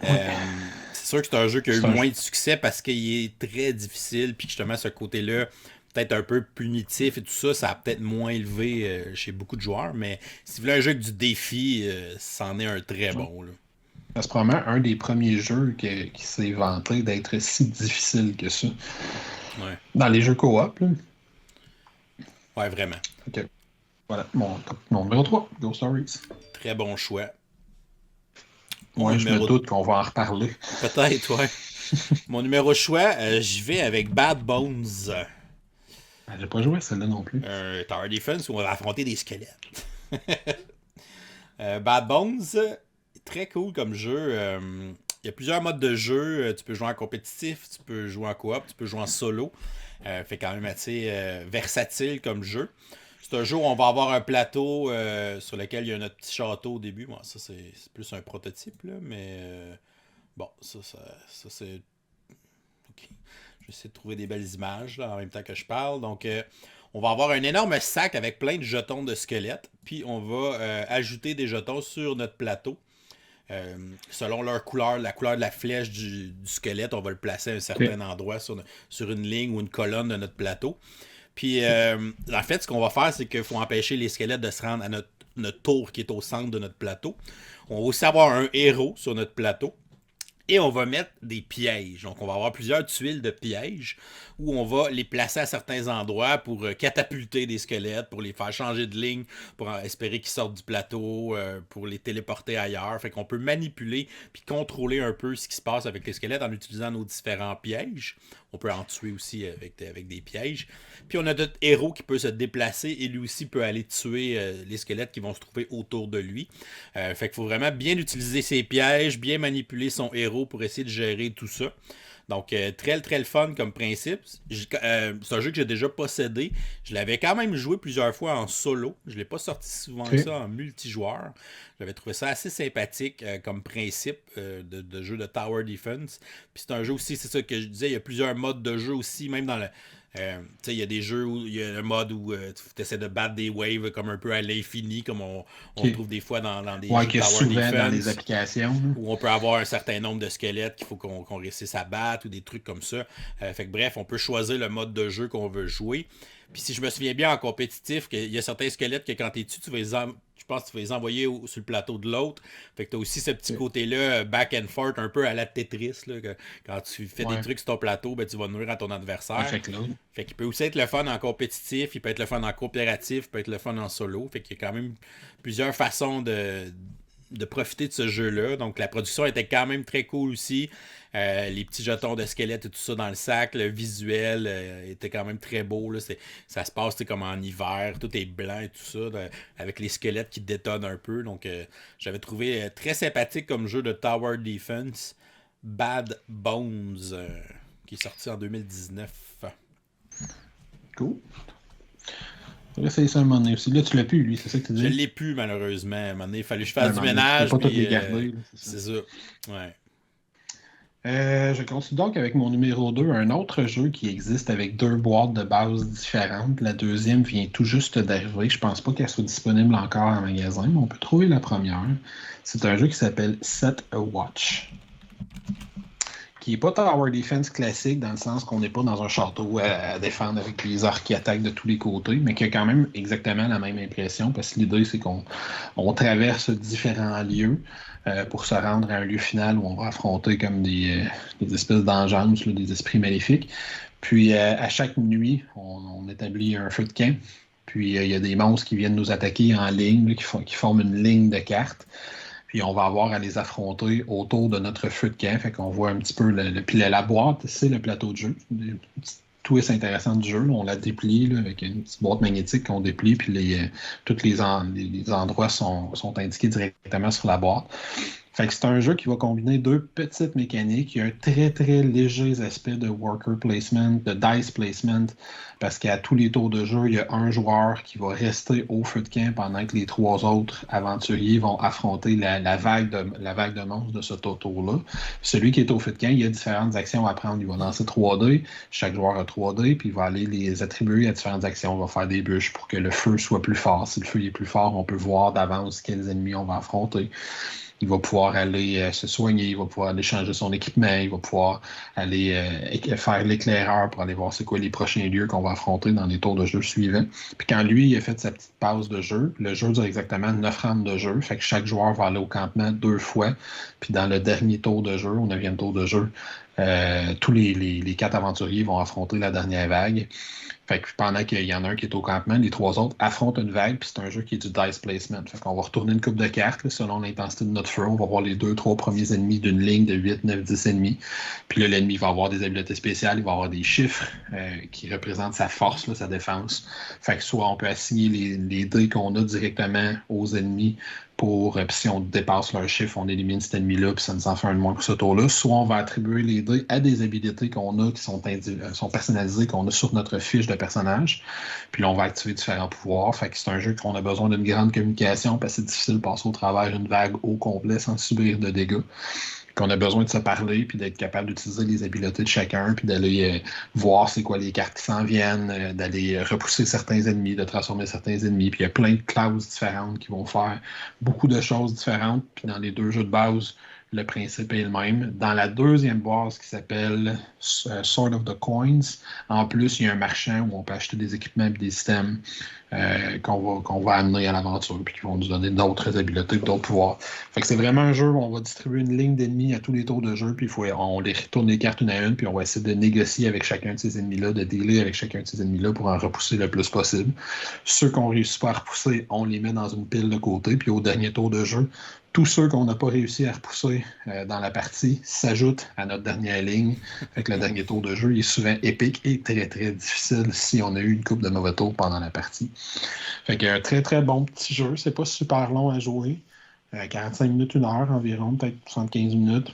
C'est sûr que c'est un jeu qui a eu moins de succès parce qu'il est très difficile. Puis justement, ce côté-là, peut-être un peu punitif et tout ça, ça a peut-être moins élevé chez beaucoup de joueurs. Mais si vous voulez un jeu avec du défi, c'en est un très bon. Là. C'est probablement un des premiers jeux qui s'est vanté d'être si difficile que ça. Ouais. Dans les jeux coop, là. Ouais, vraiment. OK. Voilà, mon numéro 3, Ghost Stories. Très bon choix. Ouais, je me doute qu'on va en reparler. Peut-être, ouais. Mon numéro de choix, j'y vais avec Bad Bones. J'ai pas joué à celle-là non plus. Tower Defense où on va affronter des squelettes. Bad Bones, très cool comme jeu. Il y a plusieurs modes de jeu. Tu peux jouer en compétitif, tu peux jouer en coop, tu peux jouer en solo. Fait quand même assez versatile comme jeu. C'est un jeu où on va avoir un plateau sur lequel il y a notre petit château au début. Bon, ça, c'est plus un prototype, là, mais bon, ça c'est... Okay. Je vais essayer de trouver des belles images là, en même temps que je parle. Donc, on va avoir un énorme sac avec plein de jetons de squelettes. Puis, on va ajouter des jetons sur notre plateau. Selon leur couleur, la couleur de la flèche du squelette, on va le placer à un certain endroit sur une ligne ou une colonne de notre plateau. Puis, en fait, ce qu'on va faire, c'est qu'il faut empêcher les squelettes de se rendre à notre tour qui est au centre de notre plateau. On va aussi avoir un héros sur notre plateau. Et on va mettre des pièges. Donc, on va avoir plusieurs tuiles de pièges où on va les placer à certains endroits pour catapulter des squelettes, pour les faire changer de ligne, pour espérer qu'ils sortent du plateau, pour les téléporter ailleurs. Fait qu'on peut manipuler puis contrôler un peu ce qui se passe avec les squelettes en utilisant nos différents pièges. On peut en tuer aussi avec des pièges. Puis on a notre héros qui peut se déplacer et lui aussi peut aller tuer les squelettes qui vont se trouver autour de lui. Fait qu'il faut vraiment bien utiliser ses pièges, bien manipuler son héros pour essayer de gérer tout ça. Donc, très, très le fun comme principe. C'est un jeu que j'ai déjà possédé. Je l'avais quand même joué plusieurs fois en solo. Je ne l'ai pas sorti souvent que ça en multijoueur. J'avais trouvé ça assez sympathique comme principe de jeu de Tower Defense. Puis c'est un jeu aussi, c'est ça que je disais, il y a plusieurs modes de jeu aussi, même dans le... il y a des jeux où il y a un mode où tu essaies de battre des waves comme un peu à l'infini, comme on trouve des fois dans des jeux Tower Defense, dans les applications. Où on peut avoir un certain nombre de squelettes qu'il faut qu'on réussisse à battre ou des trucs comme ça. Fait que bref, on peut choisir le mode de jeu qu'on veut jouer. Puis si je me souviens bien en compétitif, il y a certains squelettes que quand tu es dessus, je pense que tu vas les envoyer sur le plateau de l'autre. Fait que tu as aussi ce petit côté-là, back and forth, un peu à la Tetris. Là, que quand tu fais des trucs sur ton plateau, ben, tu vas nuire à ton adversaire. Fait qu'il peut aussi être le fun en compétitif, il peut être le fun en coopératif, il peut être le fun en solo. Fait qu'il y a quand même plusieurs façons de profiter de ce jeu-là. Donc la production était quand même très cool aussi. Les petits jetons de squelettes et tout ça dans le sac, le visuel était quand même très beau. Là. Ça se passe comme en hiver, tout est blanc et tout ça, avec les squelettes qui détonnent un peu. Donc j'avais trouvé très sympathique comme jeu de Tower Defense. Bad Bones, qui est sorti en 2019. Cool. On va essayer ça un moment donné aussi. Là, tu l'as plus, lui, c'est ça que tu dis? Je l'ai plus, malheureusement. À un moment donné, il fallait que je fasse du ménage. Pas puis, garder, c'est ça. Ouais. Je continue donc avec mon numéro 2, un autre jeu qui existe avec 2 boîtes de base différentes. La deuxième vient tout juste d'arriver. Je pense pas qu'elle soit disponible encore en magasin, mais on peut trouver la première. C'est un jeu qui s'appelle Set a Watch, qui n'est pas Tower Defense classique, dans le sens qu'on n'est pas dans un château à défendre avec des arcs qui attaquent de tous les côtés, mais qui a quand même exactement la même impression, parce que l'idée, c'est qu'on traverse différents lieux pour se rendre à un lieu final où on va affronter comme des espèces d'engeances, des esprits maléfiques. Puis, à chaque nuit, on établit un feu de camp. Puis, il y a des monstres qui viennent nous attaquer en ligne, là, qui forment une ligne de cartes. Puis on va avoir à les affronter autour de notre feu de camp. Fait qu'on voit un petit peu puis la boîte, c'est le plateau de jeu. Une petite twist intéressant du jeu. On la déplie là, avec une petite boîte magnétique qu'on déplie, puis tous les endroits sont indiqués directement sur la boîte. Fait que c'est un jeu qui va combiner 2 petites mécaniques. Il y a un très, très léger aspect de worker placement, de dice placement, parce qu'à tous les tours de jeu, il y a un joueur qui va rester au feu de camp pendant que les 3 autres aventuriers vont affronter la vague de monstres de ce tour-là. Celui qui est au feu de camp, il y a différentes actions à prendre. Il va lancer 3 dés, chaque joueur a 3 dés, puis il va aller les attribuer à différentes actions. On va faire des bûches pour que le feu soit plus fort. Si le feu est plus fort, on peut voir d'avance quels ennemis on va affronter. Il va pouvoir aller se soigner, il va pouvoir aller changer son équipement, il va pouvoir aller faire l'éclaireur pour aller voir c'est quoi les prochains lieux qu'on va affronter dans les tours de jeu suivants. Puis quand lui, il a fait sa petite pause de jeu, le jeu dure exactement 9 rounds de jeu, fait que chaque joueur va aller au campement 2 fois. Puis dans le dernier tour de jeu, au 9e tour de jeu, tous les 4 aventuriers vont affronter la dernière vague. Fait que pendant qu'il y en a un qui est au campement, les 3 autres affrontent une vague, puis c'est un jeu qui est du dice placement. Fait qu'on va retourner une coupe de cartes là, selon l'intensité de notre feu. On va voir les 2-3 premiers ennemis d'une ligne de 8, 9, 10 ennemis. Puis là, l'ennemi va avoir des habiletés spéciales, il va avoir des chiffres qui représentent sa force, là, sa défense. Fait que soit on peut assigner les dés qu'on a directement aux ennemis pour, puis si on dépasse leur chiffre, on élimine cet ennemi-là, puis ça nous en fait un de moins pour ce tour-là. Soit on va attribuer les dés à des habilités qu'on a, qui sont personnalisées, qu'on a sur notre fiche de personnage. Puis là, on va activer différents pouvoirs. Fait que c'est un jeu qu'on a besoin d'une grande communication, parce que c'est difficile de passer au travers une vague au complet sans subir de dégâts. Qu'on a besoin de se parler, puis d'être capable d'utiliser les habiletés de chacun, puis d'aller voir c'est quoi les cartes qui s'en viennent, d'aller repousser certains ennemis, de transformer certains ennemis. Puis il y a plein de classes différentes qui vont faire beaucoup de choses différentes. Puis dans les 2 jeux de base, le principe est le même. Dans la deuxième boîte qui s'appelle Sword of the Coins, en plus, il y a un marchand où on peut acheter des équipements et des systèmes qu'on va amener à l'aventure puis qui vont nous donner d'autres habiletés et d'autres pouvoirs. Fait que c'est vraiment un jeu où on va distribuer une ligne d'ennemis à tous les tours de jeu puis on les retourne les cartes une à une puis on va essayer de négocier avec chacun de ces ennemis-là, de dealer avec chacun de ces ennemis-là pour en repousser le plus possible. Ceux qu'on réussit pas à repousser, on les met dans une pile de côté puis au dernier tour de jeu, tous ceux qu'on n'a pas réussi à repousser dans la partie s'ajoutent à notre dernière ligne. Fait que le dernier tour de jeu est souvent épique et très très difficile si on a eu une coupe de mauvais tours pendant la partie. Fait que un très très bon petit jeu. C'est pas super long à jouer. 45 minutes, 1 heure environ, peut-être 75 minutes.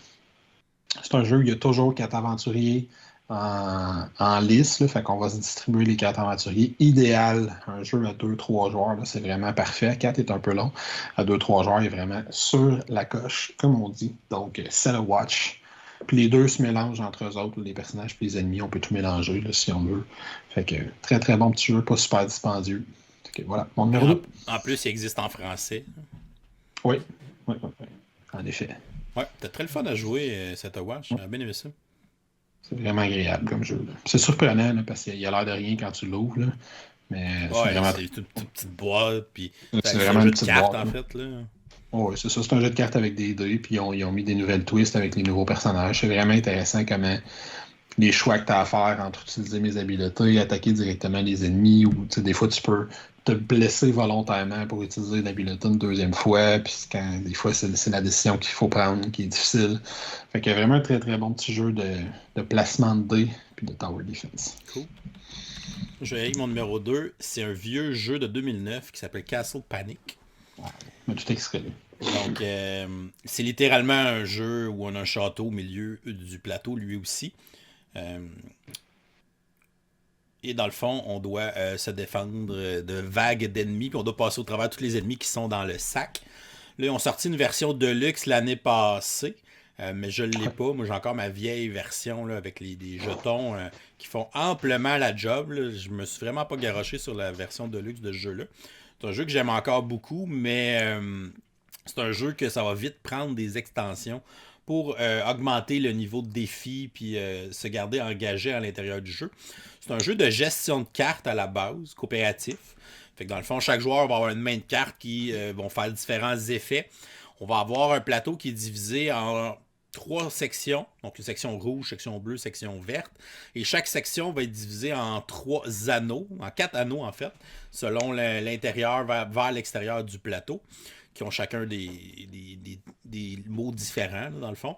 C'est un jeu où il y a toujours 4 aventuriers en liste. Là, fait qu'on va se distribuer les 4 aventuriers. Idéal, un jeu à 2-3 joueurs, là, c'est vraiment parfait. 4 est un peu long. À 2-3 joueurs, il est vraiment sur la coche, comme on dit. Donc, c'est le watch. Puis les deux se mélangent entre eux autres, les personnages et les ennemis. On peut tout mélanger là, si on veut. Fait que très très bon petit jeu, pas super dispendieux. Fait que, voilà, mon numéro 2. En plus, il existe en français. Oui, en effet. Ouais, c'était très le fun à jouer, cette Watch. J'ai bien aimé ça. C'est vraiment agréable comme jeu. Là. C'est surprenant là, parce qu'il a l'air de rien quand tu l'ouvres. Là. Mais c'est vraiment. C'est une petite boîte. Puis c'est vraiment un une jeu de petite cartes, boîte, en fait. Là. Oui, c'est ça. C'est un jeu de cartes avec des dés. Puis ils ont mis des nouvelles twists avec les nouveaux personnages. C'est vraiment intéressant comment les choix que tu as à faire entre utiliser mes habiletés, attaquer directement les ennemis, ou des fois tu peux te blesser volontairement pour utiliser une habileté une deuxième fois, puis des fois c'est la décision qu'il faut prendre qui est difficile. Fait qu'il y a vraiment un très très bon petit jeu de placement de dés puis de tower defense. Cool. Je vais avec mon numéro 2. C'est un vieux jeu de 2009 qui s'appelle Castle Panic. Ouais, mais tout extrait. Donc, c'est littéralement un jeu où on a un château au milieu du plateau, lui aussi. Et dans le fond, on doit se défendre de vagues d'ennemis, puis on doit passer au travers de tous les ennemis qui sont dans le sac. Là, ils ont sorti une version Deluxe l'année passée, mais je ne l'ai pas. Moi, j'ai encore ma vieille version là, avec des jetons qui font amplement la job. Là. Je me suis vraiment pas garoché sur la version Deluxe de ce jeu-là. C'est un jeu que j'aime encore beaucoup, mais c'est un jeu que ça va vite prendre des extensions pour augmenter le niveau de défi puis se garder engagé à l'intérieur du jeu. C'est un jeu de gestion de cartes à la base, coopératif. Fait que dans le fond, chaque joueur va avoir une main de cartes qui vont faire différents effets. On va avoir un plateau qui est divisé en 3 sections. Donc une section rouge, section bleue, section verte. Et chaque section va être divisée en 3 anneaux, en 4 anneaux en fait, selon l'intérieur vers l'extérieur du plateau, qui ont chacun des mots différents, là, dans le fond,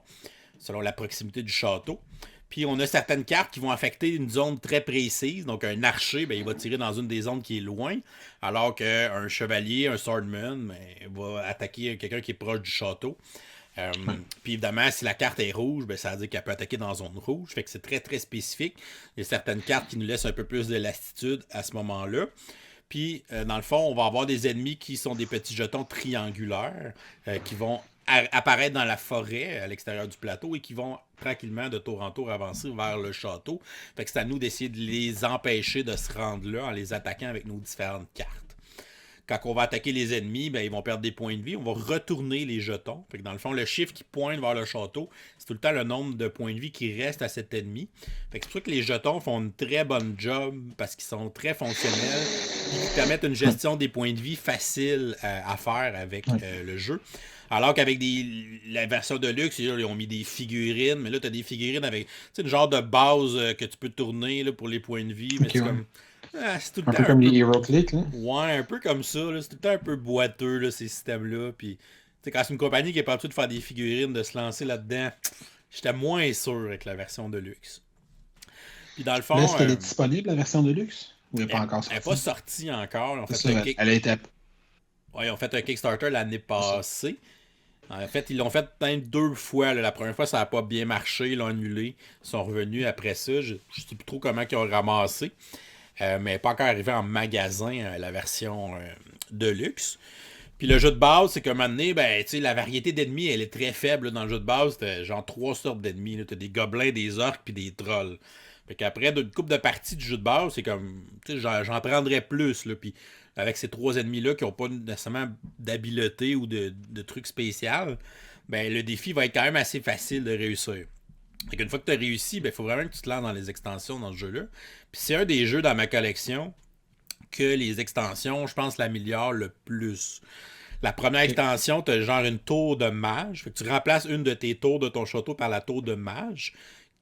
selon la proximité du château. Puis on a certaines cartes qui vont affecter une zone très précise. Donc un archer, ben, il va tirer dans une des zones qui est loin, alors qu'un chevalier, un swordman, ben, va attaquer quelqu'un qui est proche du château. Puis évidemment, si la carte est rouge, ben, ça veut dire qu'elle peut attaquer dans la zone rouge. Fait que c'est très très spécifique. Il y a certaines cartes qui nous laissent un peu plus de latitude à ce moment-là. Puis, dans le fond, on va avoir des ennemis qui sont des petits jetons triangulaires qui vont apparaître dans la forêt à l'extérieur du plateau et qui vont tranquillement de tour en tour avancer vers le château. Fait que c'est à nous d'essayer de les empêcher de se rendre là en les attaquant avec nos différentes cartes. Quand on va attaquer les ennemis, ben, ils vont perdre des points de vie. On va retourner les jetons. Fait que dans le fond, le chiffre qui pointe vers le château, c'est tout le temps le nombre de points de vie qui reste à cet ennemi. Fait que c'est pour ça que les jetons font une très bonne job parce qu'ils sont très fonctionnels et qui permettent une gestion des points de vie facile à faire avec le jeu. Alors qu'avec la version de luxe, ils ont mis des figurines, mais là, tu as des figurines avec une genre de base que tu peux tourner là, pour les points de vie. Mais c'est comme. C'est tout le un peu comme les HeroClix, là. Ouais, un peu comme ça. Là. C'est tout le temps un peu boiteux, là, ces systèmes-là. Puis, quand c'est une compagnie qui est pas habituée de faire des figurines, de se lancer là-dedans, j'étais moins sûr avec la version de luxe. Puis, dans le fond. Mais est-ce qu'elle est disponible, la version de luxe? Ou elle n'est pas encore sortie? Elle n'est pas sortie encore. Elle a été. Ouais, ils ont fait un Kickstarter l'année passée. En fait, ils l'ont fait peut-être 2 fois. Là. La première fois, ça n'a pas bien marché. Ils l'ont annulé. Ils sont revenus après ça. Je ne sais plus trop comment ils ont ramassé. Mais pas encore arrivé en magasin, la version de luxe. Puis le jeu de base, c'est qu'à un moment donné, ben, la variété d'ennemis, elle est très faible. Là, dans le jeu de base, t'as genre 3 sortes d'ennemis. T'as des gobelins, des orques, puis des trolls. Fait qu'après une couple de parties du jeu de base, c'est comme, j'en prendrais plus. Là, puis avec ces 3 ennemis-là qui n'ont pas nécessairement d'habileté ou de trucs spéciaux, ben, le défi va être quand même assez facile de réussir. Fait qu'une fois que tu as réussi, il faut vraiment que tu te lances dans les extensions dans ce jeu-là. Puis c'est un des jeux dans ma collection que les extensions, je pense, l'améliorent le plus. La première extension, tu as genre une tour de mage. Fait que tu remplaces une de tes tours de ton château par la tour de mage.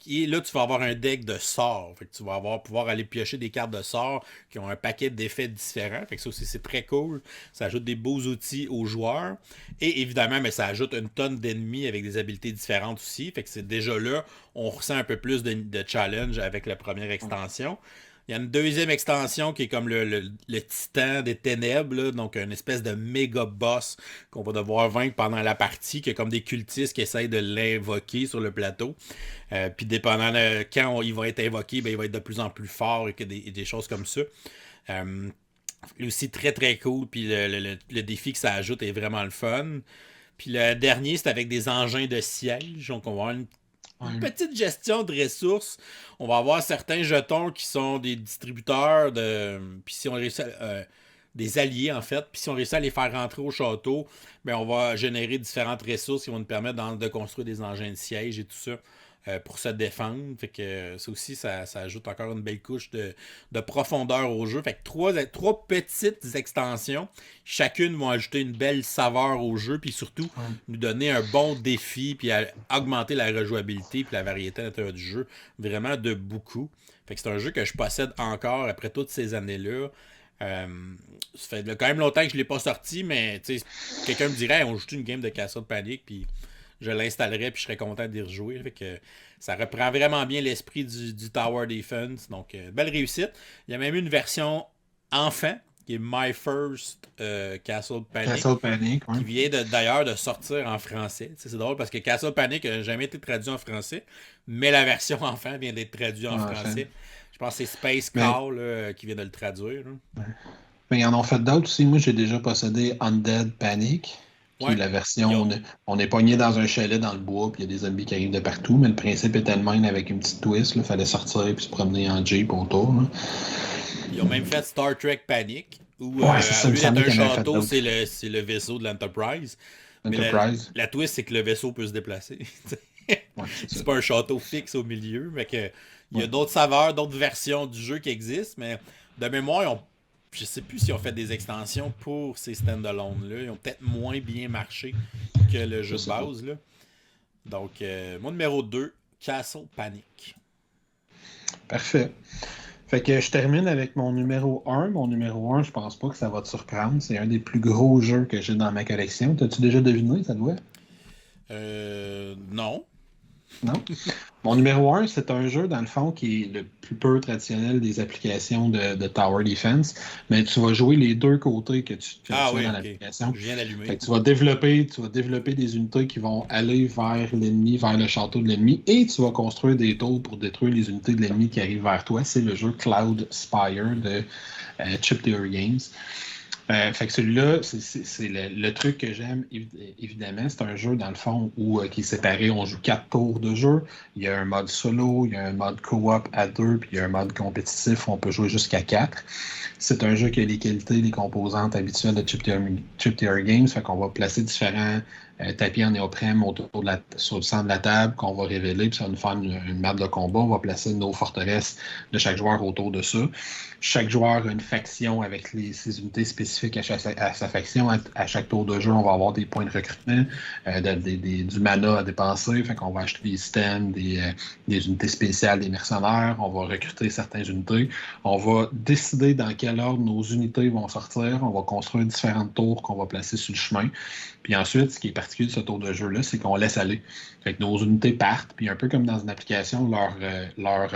Et là, tu vas avoir un deck de sorts. Fait que tu vas pouvoir aller piocher des cartes de sorts qui ont un paquet d'effets différents. Fait que ça aussi, c'est très cool. Ça ajoute des beaux outils aux joueurs. Et évidemment, mais ça ajoute une tonne d'ennemis avec des habiletés différentes aussi. Fait que c'est déjà là, on ressent un peu plus de challenge avec la première extension. Il y a une deuxième extension qui est comme le titan des ténèbres, là, donc une espèce de méga boss qu'on va devoir vaincre pendant la partie, qui est comme des cultistes qui essayent de l'invoquer sur le plateau. Puis dépendant de quand il va être invoqué, ben, il va être de plus en plus fort et des choses comme ça. Aussi très très cool, puis le défi que ça ajoute est vraiment le fun. Puis le dernier, c'est avec des engins de siège, donc on va avoir une petite gestion de ressources. On va avoir certains jetons qui sont des distributeurs puis si on réussit des alliés en fait. Puis si on réussit à les faire rentrer au château, ben on va générer différentes ressources qui vont nous permettre de construire des engins de siège et tout ça. Pour se défendre. Fait que ça aussi, ça ajoute encore une belle couche de profondeur au jeu. Fait que trois petites extensions. Chacune vont ajouter une belle saveur au jeu, puis surtout nous donner un bon défi, puis augmenter la rejouabilité puis la variété à l'intérieur du jeu. Vraiment de beaucoup. Fait que c'est un jeu que je possède encore après toutes ces années-là. Ça fait quand même longtemps que je ne l'ai pas sorti, mais quelqu'un me dirait hey, on joue une game de Castle Panic, puis je l'installerais puis je serais content d'y rejouer. Fait que ça reprend vraiment bien l'esprit du Tower Defense. Donc, belle réussite. Il y a même une version enfant qui est My First Castle Panic. Castle Panic, qui vient d'ailleurs de sortir en français. C'est drôle parce que Castle Panic n'a jamais été traduit en français, mais la version enfant vient d'être traduite en français. Je pense que c'est Space Call qui vient de le traduire. Mais ils en ont fait d'autres aussi. Moi, j'ai déjà possédé Undead Panic. Qui est la version, on est pogné dans un chalet dans le bois, puis il y a des zombies qui arrivent de partout, mais le principe était le même avec une petite twist. Il fallait sortir et se promener en Jeep autour. Là. Ils ont même fait Star Trek Panic, où c'est au lieu d'être un château, c'est le vaisseau de l'Enterprise. Mais la twist, c'est que le vaisseau peut se déplacer. C'est pas un château fixe au milieu, mais il y a d'autres saveurs, d'autres versions du jeu qui existent, mais de mémoire, je sais plus s'ils ont fait des extensions pour ces stand-alone-là. Ils ont peut-être moins bien marché que le jeu de base. Là. Donc, mon numéro 2, Castle Panic. Parfait. Fait que je termine avec mon numéro 1. Mon numéro 1, je pense pas que ça va te surprendre. C'est un des plus gros jeux que j'ai dans ma collection. T'as-tu déjà deviné, ça doit? Non. Non? Mon numéro 1, c'est un jeu, dans le fond, qui est le plus peu traditionnel des applications de Tower Defense, mais tu vas jouer les deux côtés que tu as dans l'application. Je viens d'allumer. Fait que tu vas développer des unités qui vont aller vers l'ennemi, vers le château de l'ennemi, et tu vas construire des tours pour détruire les unités de l'ennemi qui arrivent vers toi. C'est le jeu Cloud Spire de Chip Theory Games. Fait que celui-là, c'est le truc que j'aime, évidemment. C'est un jeu, dans le fond, qui est séparé. On joue 4 tours de jeu. Il y a un mode solo, il y a un mode co-op à 2, puis il y a un mode compétitif où on peut jouer jusqu'à 4. C'est un jeu qui a les qualités, les composantes habituelles de Chip Theory Games. Fait qu'on va placer différents tapis en néoprène sur le centre de la table qu'on va révéler, puis ça va nous faire une map de combat. On va placer nos forteresses de chaque joueur autour de ça. Chaque joueur a une faction avec ses unités spécifiques à sa faction. À chaque tour de jeu, on va avoir des points de recrutement, du mana à dépenser. Fait qu'on va acheter des items, des unités spéciales, des mercenaires. On va recruter certaines unités. On va décider dans quel ordre nos unités vont sortir. On va construire différentes tours qu'on va placer sur le chemin. Puis ensuite, ce qui est particulier de ce tour de jeu-là, c'est qu'on laisse aller. Fait que nos unités partent, puis un peu comme dans une application, leur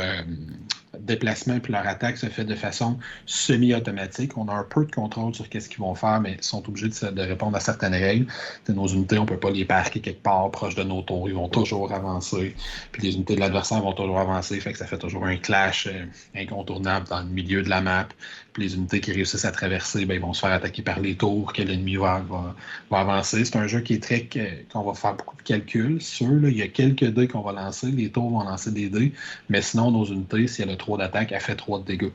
déplacement puis leur attaque se fait de façon semi-automatique. On a un peu de contrôle sur qu'est-ce qu'ils vont faire, mais ils sont obligés de répondre à certaines règles. Nos unités, on ne peut pas les parquer quelque part proche de nos tours. Ils vont toujours avancer. Puis les unités de l'adversaire vont toujours avancer. Fait que ça fait toujours un clash incontournable dans le milieu de la map. Puis les unités qui réussissent à traverser, ben, ils vont se faire attaquer par les tours que l'ennemi va avancer. C'est un jeu qui est qu'on va faire beaucoup de calculs sur. Là, il y a quelques dés qu'on va lancer. Les tours vont lancer des dés. Mais sinon, nos unités, si elles ont 3 d'attaque, elle fait 3 de dégâts.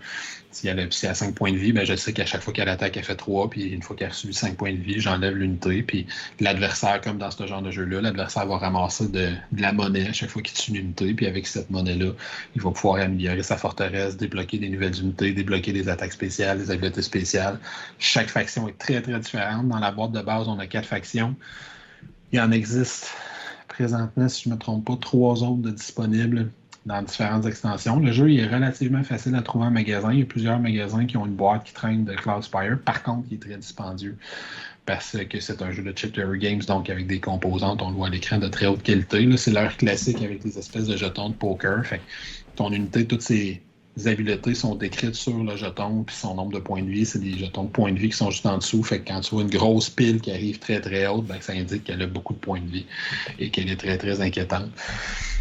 Si elle a 5 points de vie, ben je sais qu'à chaque fois qu'elle attaque, elle fait 3, puis une fois qu'elle a reçu 5 points de vie, j'enlève l'unité, puis l'adversaire, comme dans ce genre de jeu-là, l'adversaire va ramasser de la monnaie à chaque fois qu'il tue une unité, puis avec cette monnaie-là, il va pouvoir améliorer sa forteresse, débloquer des nouvelles unités, débloquer des attaques spéciales, des habiletés spéciales. Chaque faction est très, très différente. Dans la boîte de base, on a 4 factions. Il en existe présentement, si je ne me trompe pas, 3 autres de disponibles dans différentes extensions. Le jeu il est relativement facile à trouver en magasin. Il y a plusieurs magasins qui ont une boîte qui traîne de Cloudspire. Par contre, il est très dispendieux parce que c'est un jeu de Chip Theory Games, donc avec des composantes, on le voit à l'écran, de très haute qualité. Là, c'est l'heure classique avec des espèces de jetons de poker. Fait que ton unité, toutes ses habiletés sont décrites sur le jeton, puis son nombre de points de vie, c'est des jetons de points de vie qui sont juste en dessous. Fait que quand tu vois une grosse pile qui arrive très très haute, ben, ça indique qu'elle a beaucoup de points de vie et qu'elle est très très inquiétante.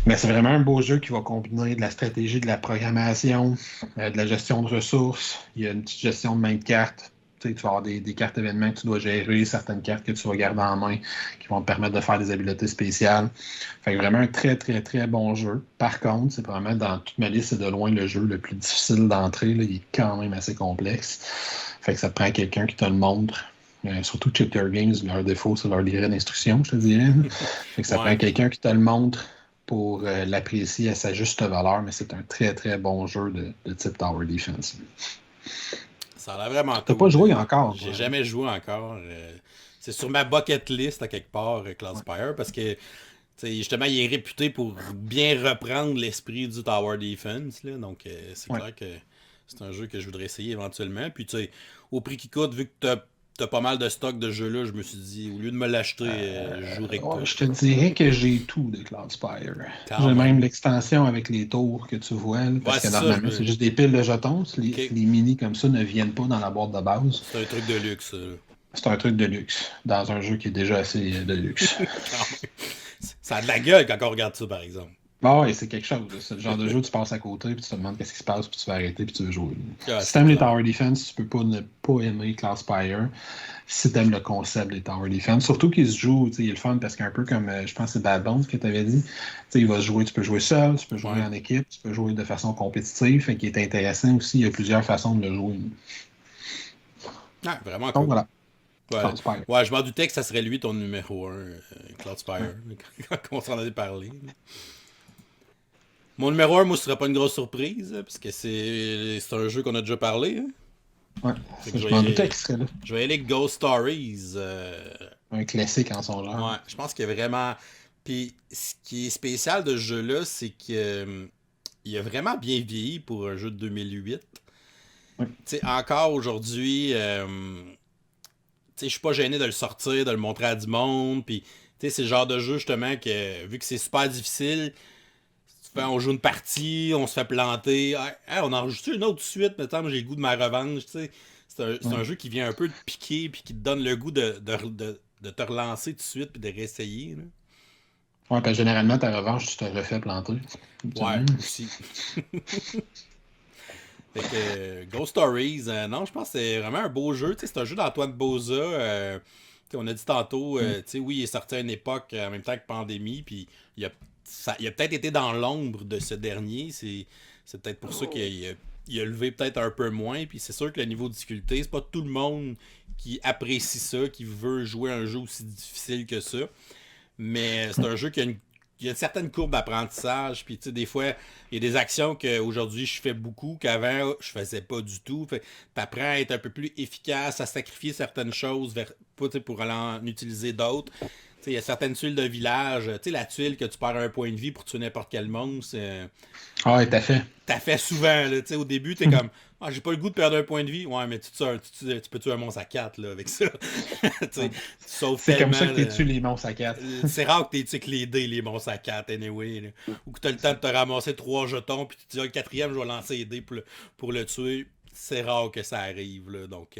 Mais c'est vraiment un beau jeu qui va combiner de la stratégie, de la programmation, de la gestion de ressources. Il y a une petite gestion de main de cartes. Tu vas avoir des cartes événements que tu dois gérer, certaines cartes que tu vas garder en main qui vont te permettre de faire des habiletés spéciales. Fait que vraiment un très, très, très bon jeu. Par contre, c'est vraiment dans toute ma liste, c'est de loin le jeu le plus difficile d'entrer. Là. Il est quand même assez complexe. Fait que ça te prend quelqu'un qui te le montre. Surtout Chip Theory Games, leur défaut, c'est leur livret d'instructions, je te dirais. Fait que ça prend quelqu'un qui te le montre pour l'apprécier à sa juste valeur, mais c'est un très, très bon jeu de type Tower Defense. Ça a l'air vraiment cool. T'as pas joué encore? J'ai jamais joué encore. C'est sur ma bucket list à quelque part, Cloudspire, parce que justement, il est réputé pour bien reprendre l'esprit du Tower Defense. Là, donc, c'est clair que c'est un jeu que je voudrais essayer éventuellement. Puis, au prix qu'il coûte, vu que t'as pas mal de stock de jeux là, je me suis dit, au lieu de me l'acheter, je jouerais que je te dirais que j'ai tout de Cloudspire. J'ai même l'extension avec les tours que tu vois, là, parce que normalement, c'est juste des piles de jetons. Les mini comme ça ne viennent pas dans la boîte de base. C'est un truc de luxe. C'est un truc de luxe, dans un jeu qui est déjà assez de luxe. Ça a de la gueule quand on regarde ça, par exemple. Ah ouais, c'est quelque chose. C'est le genre de jeu où tu passes à côté, puis tu te demandes qu'est-ce qui se passe, puis tu vas arrêter, puis tu veux jouer. Si t'aimes les Tower Defense, tu peux pas ne pas aimer Cloudspire. Si t'aimes le concept des Tower Defense, surtout qu'il se joue, il est le fun parce qu'un peu comme, je pense que c'est Bad Bones que tu avais dit, il va se jouer, tu peux jouer seul, tu peux jouer en équipe, tu peux jouer de façon compétitive, fait qu'il est intéressant aussi, il y a plusieurs façons de le jouer. Ah, vraiment cool. Donc voilà. Ouais, je m'en doutais que ça serait lui ton numéro 1, Cloudspire, quand on s'en avait parlé. Mon numéro 1, moi, ce serait pas une grosse surprise, parce que c'est un jeu qu'on a déjà parlé. Hein? Ouais, je m'en doutais qu'il serait là. Je vais aller avec Ghost Stories. Un classique en son genre. Ouais, je pense qu'il y a vraiment... Puis, ce qui est spécial de ce jeu-là, c'est qu'il a vraiment bien vieilli pour un jeu de 2008. Ouais. Tu sais, encore aujourd'hui, je suis pas gêné de le sortir, de le montrer à du monde. Puis, c'est le genre de jeu, justement, que vu que c'est super difficile... On joue une partie, on se fait planter. Hey, on enregistre une autre suite, mais j'ai le goût de ma revanche. C'est un jeu qui vient un peu te piquer puis qui te donne le goût de te relancer tout de suite puis de réessayer. Là. Ouais, parce que généralement, ta revanche, tu te refais planter. Ouais, aussi. Fait que Ghost Stories, non, je pense que c'est vraiment un beau jeu. C'est un jeu d'Antoine Bauza. On a dit tantôt, oui, il est sorti à une époque en même temps que Pandémie, puis il a peut-être été dans l'ombre de ce dernier. C'est peut-être pour ça qu'il a levé peut-être un peu moins. Puis c'est sûr que le niveau de difficulté, c'est pas tout le monde qui apprécie ça, qui veut jouer un jeu aussi difficile que ça. Mais c'est un jeu qui a une certaine courbe d'apprentissage. Puis des fois, il y a des actions qu'aujourd'hui je fais beaucoup, qu'avant je faisais pas du tout. Tu apprends à être un peu plus efficace, à sacrifier certaines choses pour en utiliser d'autres. Il y a certaines tuiles de village. La tuile que tu perds un point de vie pour tuer n'importe quel monstre. Ah ouais, t'as fait. T'as fait souvent. Là, au début, t'es comme j'ai pas le goût de perdre un point de vie. Ouais, mais tu peux tuer un monstre à 4 là, avec ça. C'est comme ça que tu tues les monstres à 4. C'est rare que tu tues avec les dés, les monstres à 4, anyway. Là. Ou que t'as le temps de te ramasser 3 jetons, puis tu te dis le 4e, je vais lancer les dés pour le tuer. C'est rare que ça arrive. Là, donc.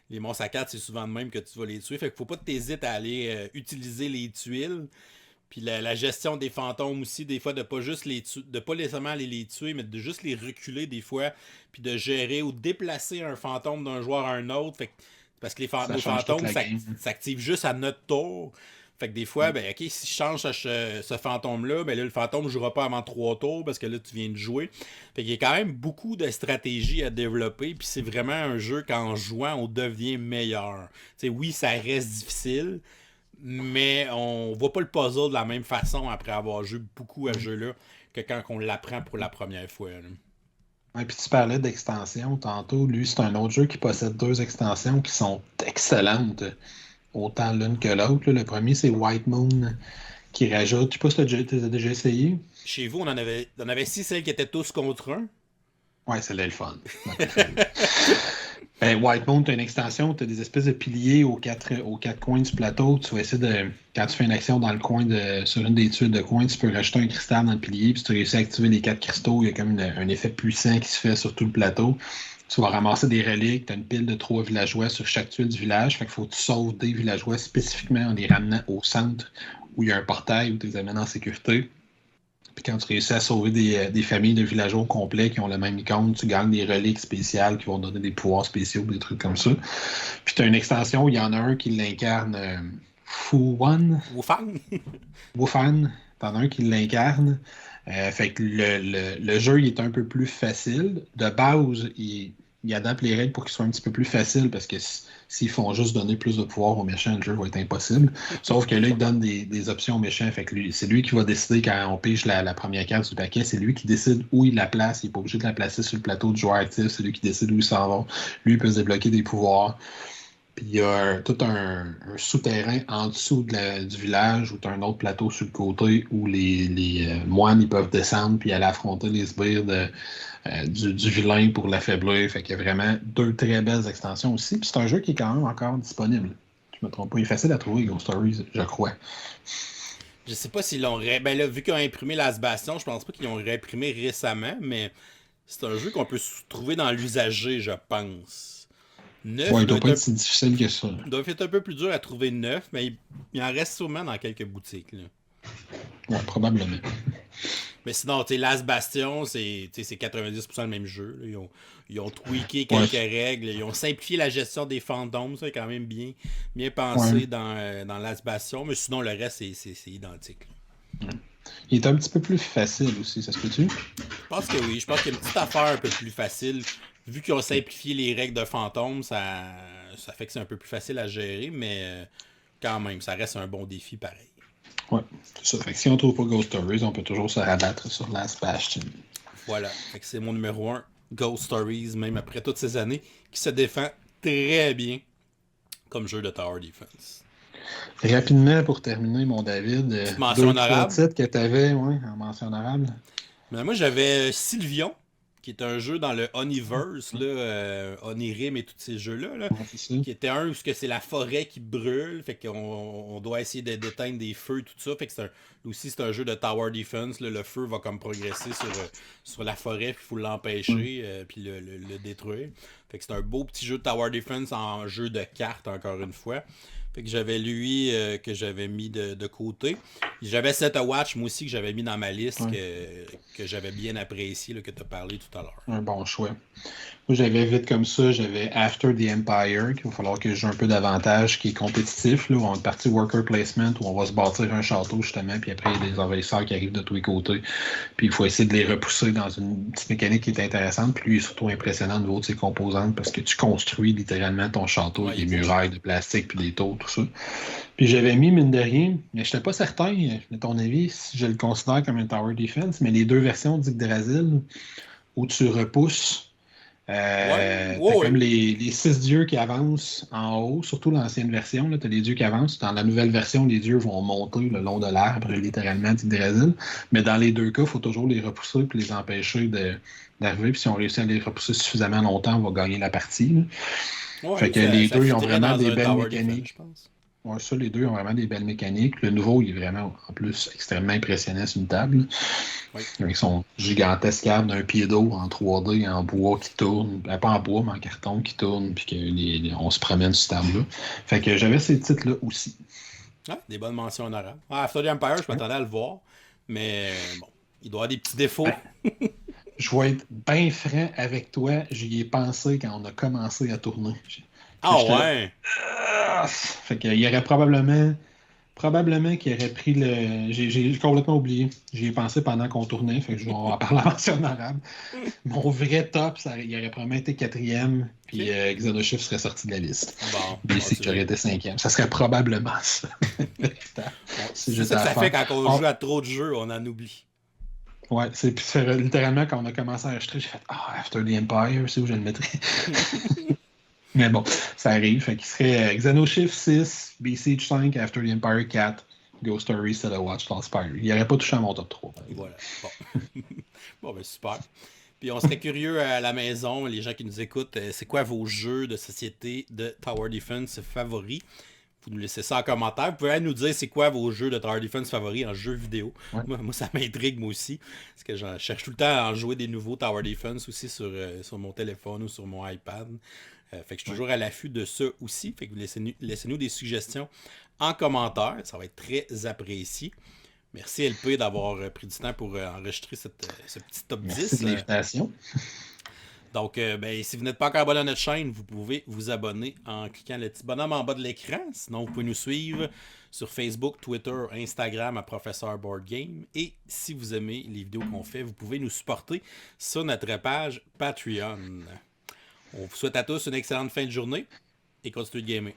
Les monstres à 4, c'est souvent de même que tu vas les tuer. Fait qu'il faut pas que t'hésites à aller utiliser les tuiles. Puis la gestion des fantômes aussi, des fois, de pas juste de pas nécessairement aller les tuer, mais de juste les reculer des fois. Puis de gérer ou déplacer un fantôme d'un joueur à un autre. Fait que, parce que nos fantômes s'activent juste à notre tour. Fait que des fois, ben ok, si je change ce fantôme-là, ben là, le fantôme ne jouera pas avant 3 tours parce que là, tu viens de jouer. Fait qu'il y a quand même beaucoup de stratégies à développer, puis c'est vraiment un jeu qu'en jouant, on devient meilleur. T'sais, oui, ça reste difficile, mais on voit pas le puzzle de la même façon après avoir joué beaucoup à ce jeu-là que quand on l'apprend pour la première fois. Là. Ouais, puis tu parlais d'extensions tantôt. Lui, c'est un autre jeu qui possède 2 extensions qui sont excellentes, autant l'une que l'autre. Là. Le premier, c'est White Moon, qui rajoute. Je sais pas si tu as déjà essayé. Chez vous, on avait 6 celles qui étaient tous contre un. Ouais, c'est le fun. Ben, White Moon, tu as une extension, tu as des espèces de piliers aux quatre coins du plateau. Tu vas essayer de. Quand tu fais une action dans le coin sur une des tuiles de coin, tu peux rajouter un cristal dans le pilier. Puis si tu réussis à activer les 4 cristaux, il y a comme un effet puissant qui se fait sur tout le plateau. Tu vas ramasser des reliques, tu as une pile de 3 villageois sur chaque tuile du village. Fait qu'il faut que tu sauves des villageois spécifiquement en les ramenant au centre où il y a un portail où tu les amènes en sécurité. Puis quand tu réussis à sauver des familles de villageois complets qui ont le même icône, tu gagnes des reliques spéciales qui vont donner des pouvoirs spéciaux, des trucs comme ça. Puis tu as une extension où il y en a un qui l'incarne, Fu-Wan. Wufang. Wufan. T'en as un qui l'incarne. Fait que le jeu il est un peu plus facile. De base, il adapte les règles pour qu'ils soient un petit peu plus faciles parce que s'ils font juste donner plus de pouvoir aux méchants, le jeu va être impossible. Sauf que là, il donne des options aux méchants. Fait que c'est lui qui va décider quand on pige la première carte du paquet. C'est lui qui décide où il la place. Il n'est pas obligé de la placer sur le plateau du joueur actif. C'est lui qui décide où il s'en va. Lui, il peut se débloquer des pouvoirs. Puis il y a tout un souterrain en dessous du village où tu as un autre plateau sur le côté où les moines ils peuvent descendre puis aller affronter les sbires du vilain pour l'affaiblir. Fait qu'il y a vraiment 2 très belles extensions aussi. Puis c'est un jeu qui est quand même encore disponible. Je me trompe pas. Il est facile à trouver, Ghost Stories, je crois. Je sais pas s'ils l'ont ben là, vu qu'ils ont imprimé Last Bastion, je pense pas qu'ils l'ont réimprimé récemment, mais c'est un jeu qu'on peut trouver dans l'usager, je pense. Neuf, Ouais, il doit pas être si difficile que ça. Il doit être un peu plus dur à trouver neuf, mais il en reste sûrement dans quelques boutiques. Là. Ouais, probablement. Mais sinon, tu sais, Last Bastion, c'est 90% le même jeu. Là. Ils ont tweaké quelques règles. Ils ont simplifié la gestion des fantômes. Ça est quand même bien pensé dans Last Bastion. Mais sinon, le reste, c'est identique. Ouais. Il est un petit peu plus facile aussi, ça se peut-tu? Je pense que oui. Je pense qu'il y a une petite affaire un peu plus facile. Vu qu'ils ont simplifié les règles de fantômes, ça fait que c'est un peu plus facile à gérer, mais quand même, ça reste un bon défi pareil. Ouais, c'est ça. Fait que si on trouve pas Ghost Stories, on peut toujours se rabattre sur Last Bastion. Voilà. Fait que c'est mon numéro 1, Ghost Stories, même après toutes ces années, qui se défend très bien comme jeu de Tower Defense. Rapidement, pour terminer, mon David, mention honorable. 2-3 titres que tu avais, en mention honorable. Mais moi, j'avais Sylvion, qui est un jeu dans le Oniverse, là, Onirim et tous ces jeux-là, là, qui était un où c'est la forêt qui brûle, fait qu'on doit essayer d'éteindre des feux, tout ça, fait que c'est un jeu de Tower Defense, là, le feu va comme progresser sur la forêt, puis il faut l'empêcher, puis le détruire. Fait que c'est un beau petit jeu de Tower Defense en jeu de cartes, encore une fois. Fait que j'avais lui que j'avais mis de côté. J'avais Set a Watch, moi aussi, que j'avais mis dans ma liste, que j'avais bien apprécié, là, que tu as parlé tout à l'heure. Un bon choix. Moi, j'avais vite comme ça, j'avais After the Empire, qu'il va falloir que je joue un peu davantage, qui est compétitif, là, où on est parti worker placement, où on va se bâtir un château, justement, puis après, il y a des envahisseurs qui arrivent de tous les côtés, puis il faut essayer de les repousser dans une petite mécanique qui est intéressante, puis lui, il est surtout impressionnant au niveau de ses composantes, parce que tu construis littéralement ton château, avec des murailles de plastique, puis des tours, tout ça. Puis j'avais mis, mine de rien, mais je n'étais pas certain, à ton avis, si je le considère comme un Tower Defense, mais les 2 versions d'Yggdrasil, où tu repousses comme les 6 dieux qui avancent en haut, surtout l'ancienne version, tu as les dieux qui avancent. Dans la nouvelle version, les dieux vont monter le long de l'arbre, littéralement, d'Yggdrasil. Mais dans les 2 cas, il faut toujours les repousser et les empêcher d'arriver. Puis si on réussit à les repousser suffisamment longtemps, on va gagner la partie. Fait que les 2 ils ont vraiment des belles mécaniques. Je pense. Ouais, ça, les 2 ont vraiment des belles mécaniques. Le nouveau, il est vraiment, en plus, extrêmement impressionnant sur une table. Oui. Avec son gigantesque arbre d'un pied d'eau en 3D, en bois qui tourne. Pas en bois, mais en carton qui tourne, puis qu'on se promène sur cette table-là. Fait que j'avais ces titres-là aussi. Ah, des bonnes mentions honorables. After the Empire, je m'attendais à le voir, mais bon, il doit avoir des petits défauts. Je vais être bien franc avec toi. J'y ai pensé quand on a commencé à tourner. Ah ouais! Fait qu'il y aurait probablement Probablement qu'il aurait pris le. J'ai complètement oublié. J'y ai pensé pendant qu'on tournait, fait que je vais en parler en arabe. Mon vrai top, il aurait probablement été 4e, puis Xenoshift serait sorti de la liste. Bon. Basic aurait été 5e. Ça serait probablement ça. C'est ça que ça fait quand on joue à trop de jeux, on en oublie. Ouais, c'est littéralement quand on a commencé à enregistrer, j'ai fait After the Empire, c'est où je le mettrais. Mais bon, ça arrive. Fait qu'il serait Xenoshift 6, Besiege 5, After the Empire 4, Ghost Story, Cell of Watch, Lost Spire. Il n'aurait pas touché à mon top 3. Voilà. Bon. Bon, ben super. Puis on serait curieux à la maison, les gens qui nous écoutent, c'est quoi vos jeux de société de Tower Defense favoris? Vous nous laissez ça en commentaire. Vous pouvez nous dire c'est quoi vos jeux de Tower Defense favoris en jeu vidéo. Ouais. Moi, ça m'intrigue moi aussi. Parce que je cherche tout le temps à en jouer des nouveaux Tower Defense aussi sur mon téléphone ou sur mon iPad. Fait que je suis toujours à l'affût de ça aussi. Fait que laissez-nous des suggestions en commentaire. Ça va être très apprécié. Merci LP d'avoir pris du temps pour enregistrer ce petit top 10. Merci de l'invitation. Donc, si vous n'êtes pas encore abonné à notre chaîne, vous pouvez vous abonner en cliquant le petit bonhomme en bas de l'écran. Sinon, vous pouvez nous suivre sur Facebook, Twitter, Instagram à Professeur Board Game. Et si vous aimez les vidéos qu'on fait, vous pouvez nous supporter sur notre page Patreon. On vous souhaite à tous une excellente fin de journée et continuez de gamer.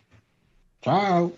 Ciao!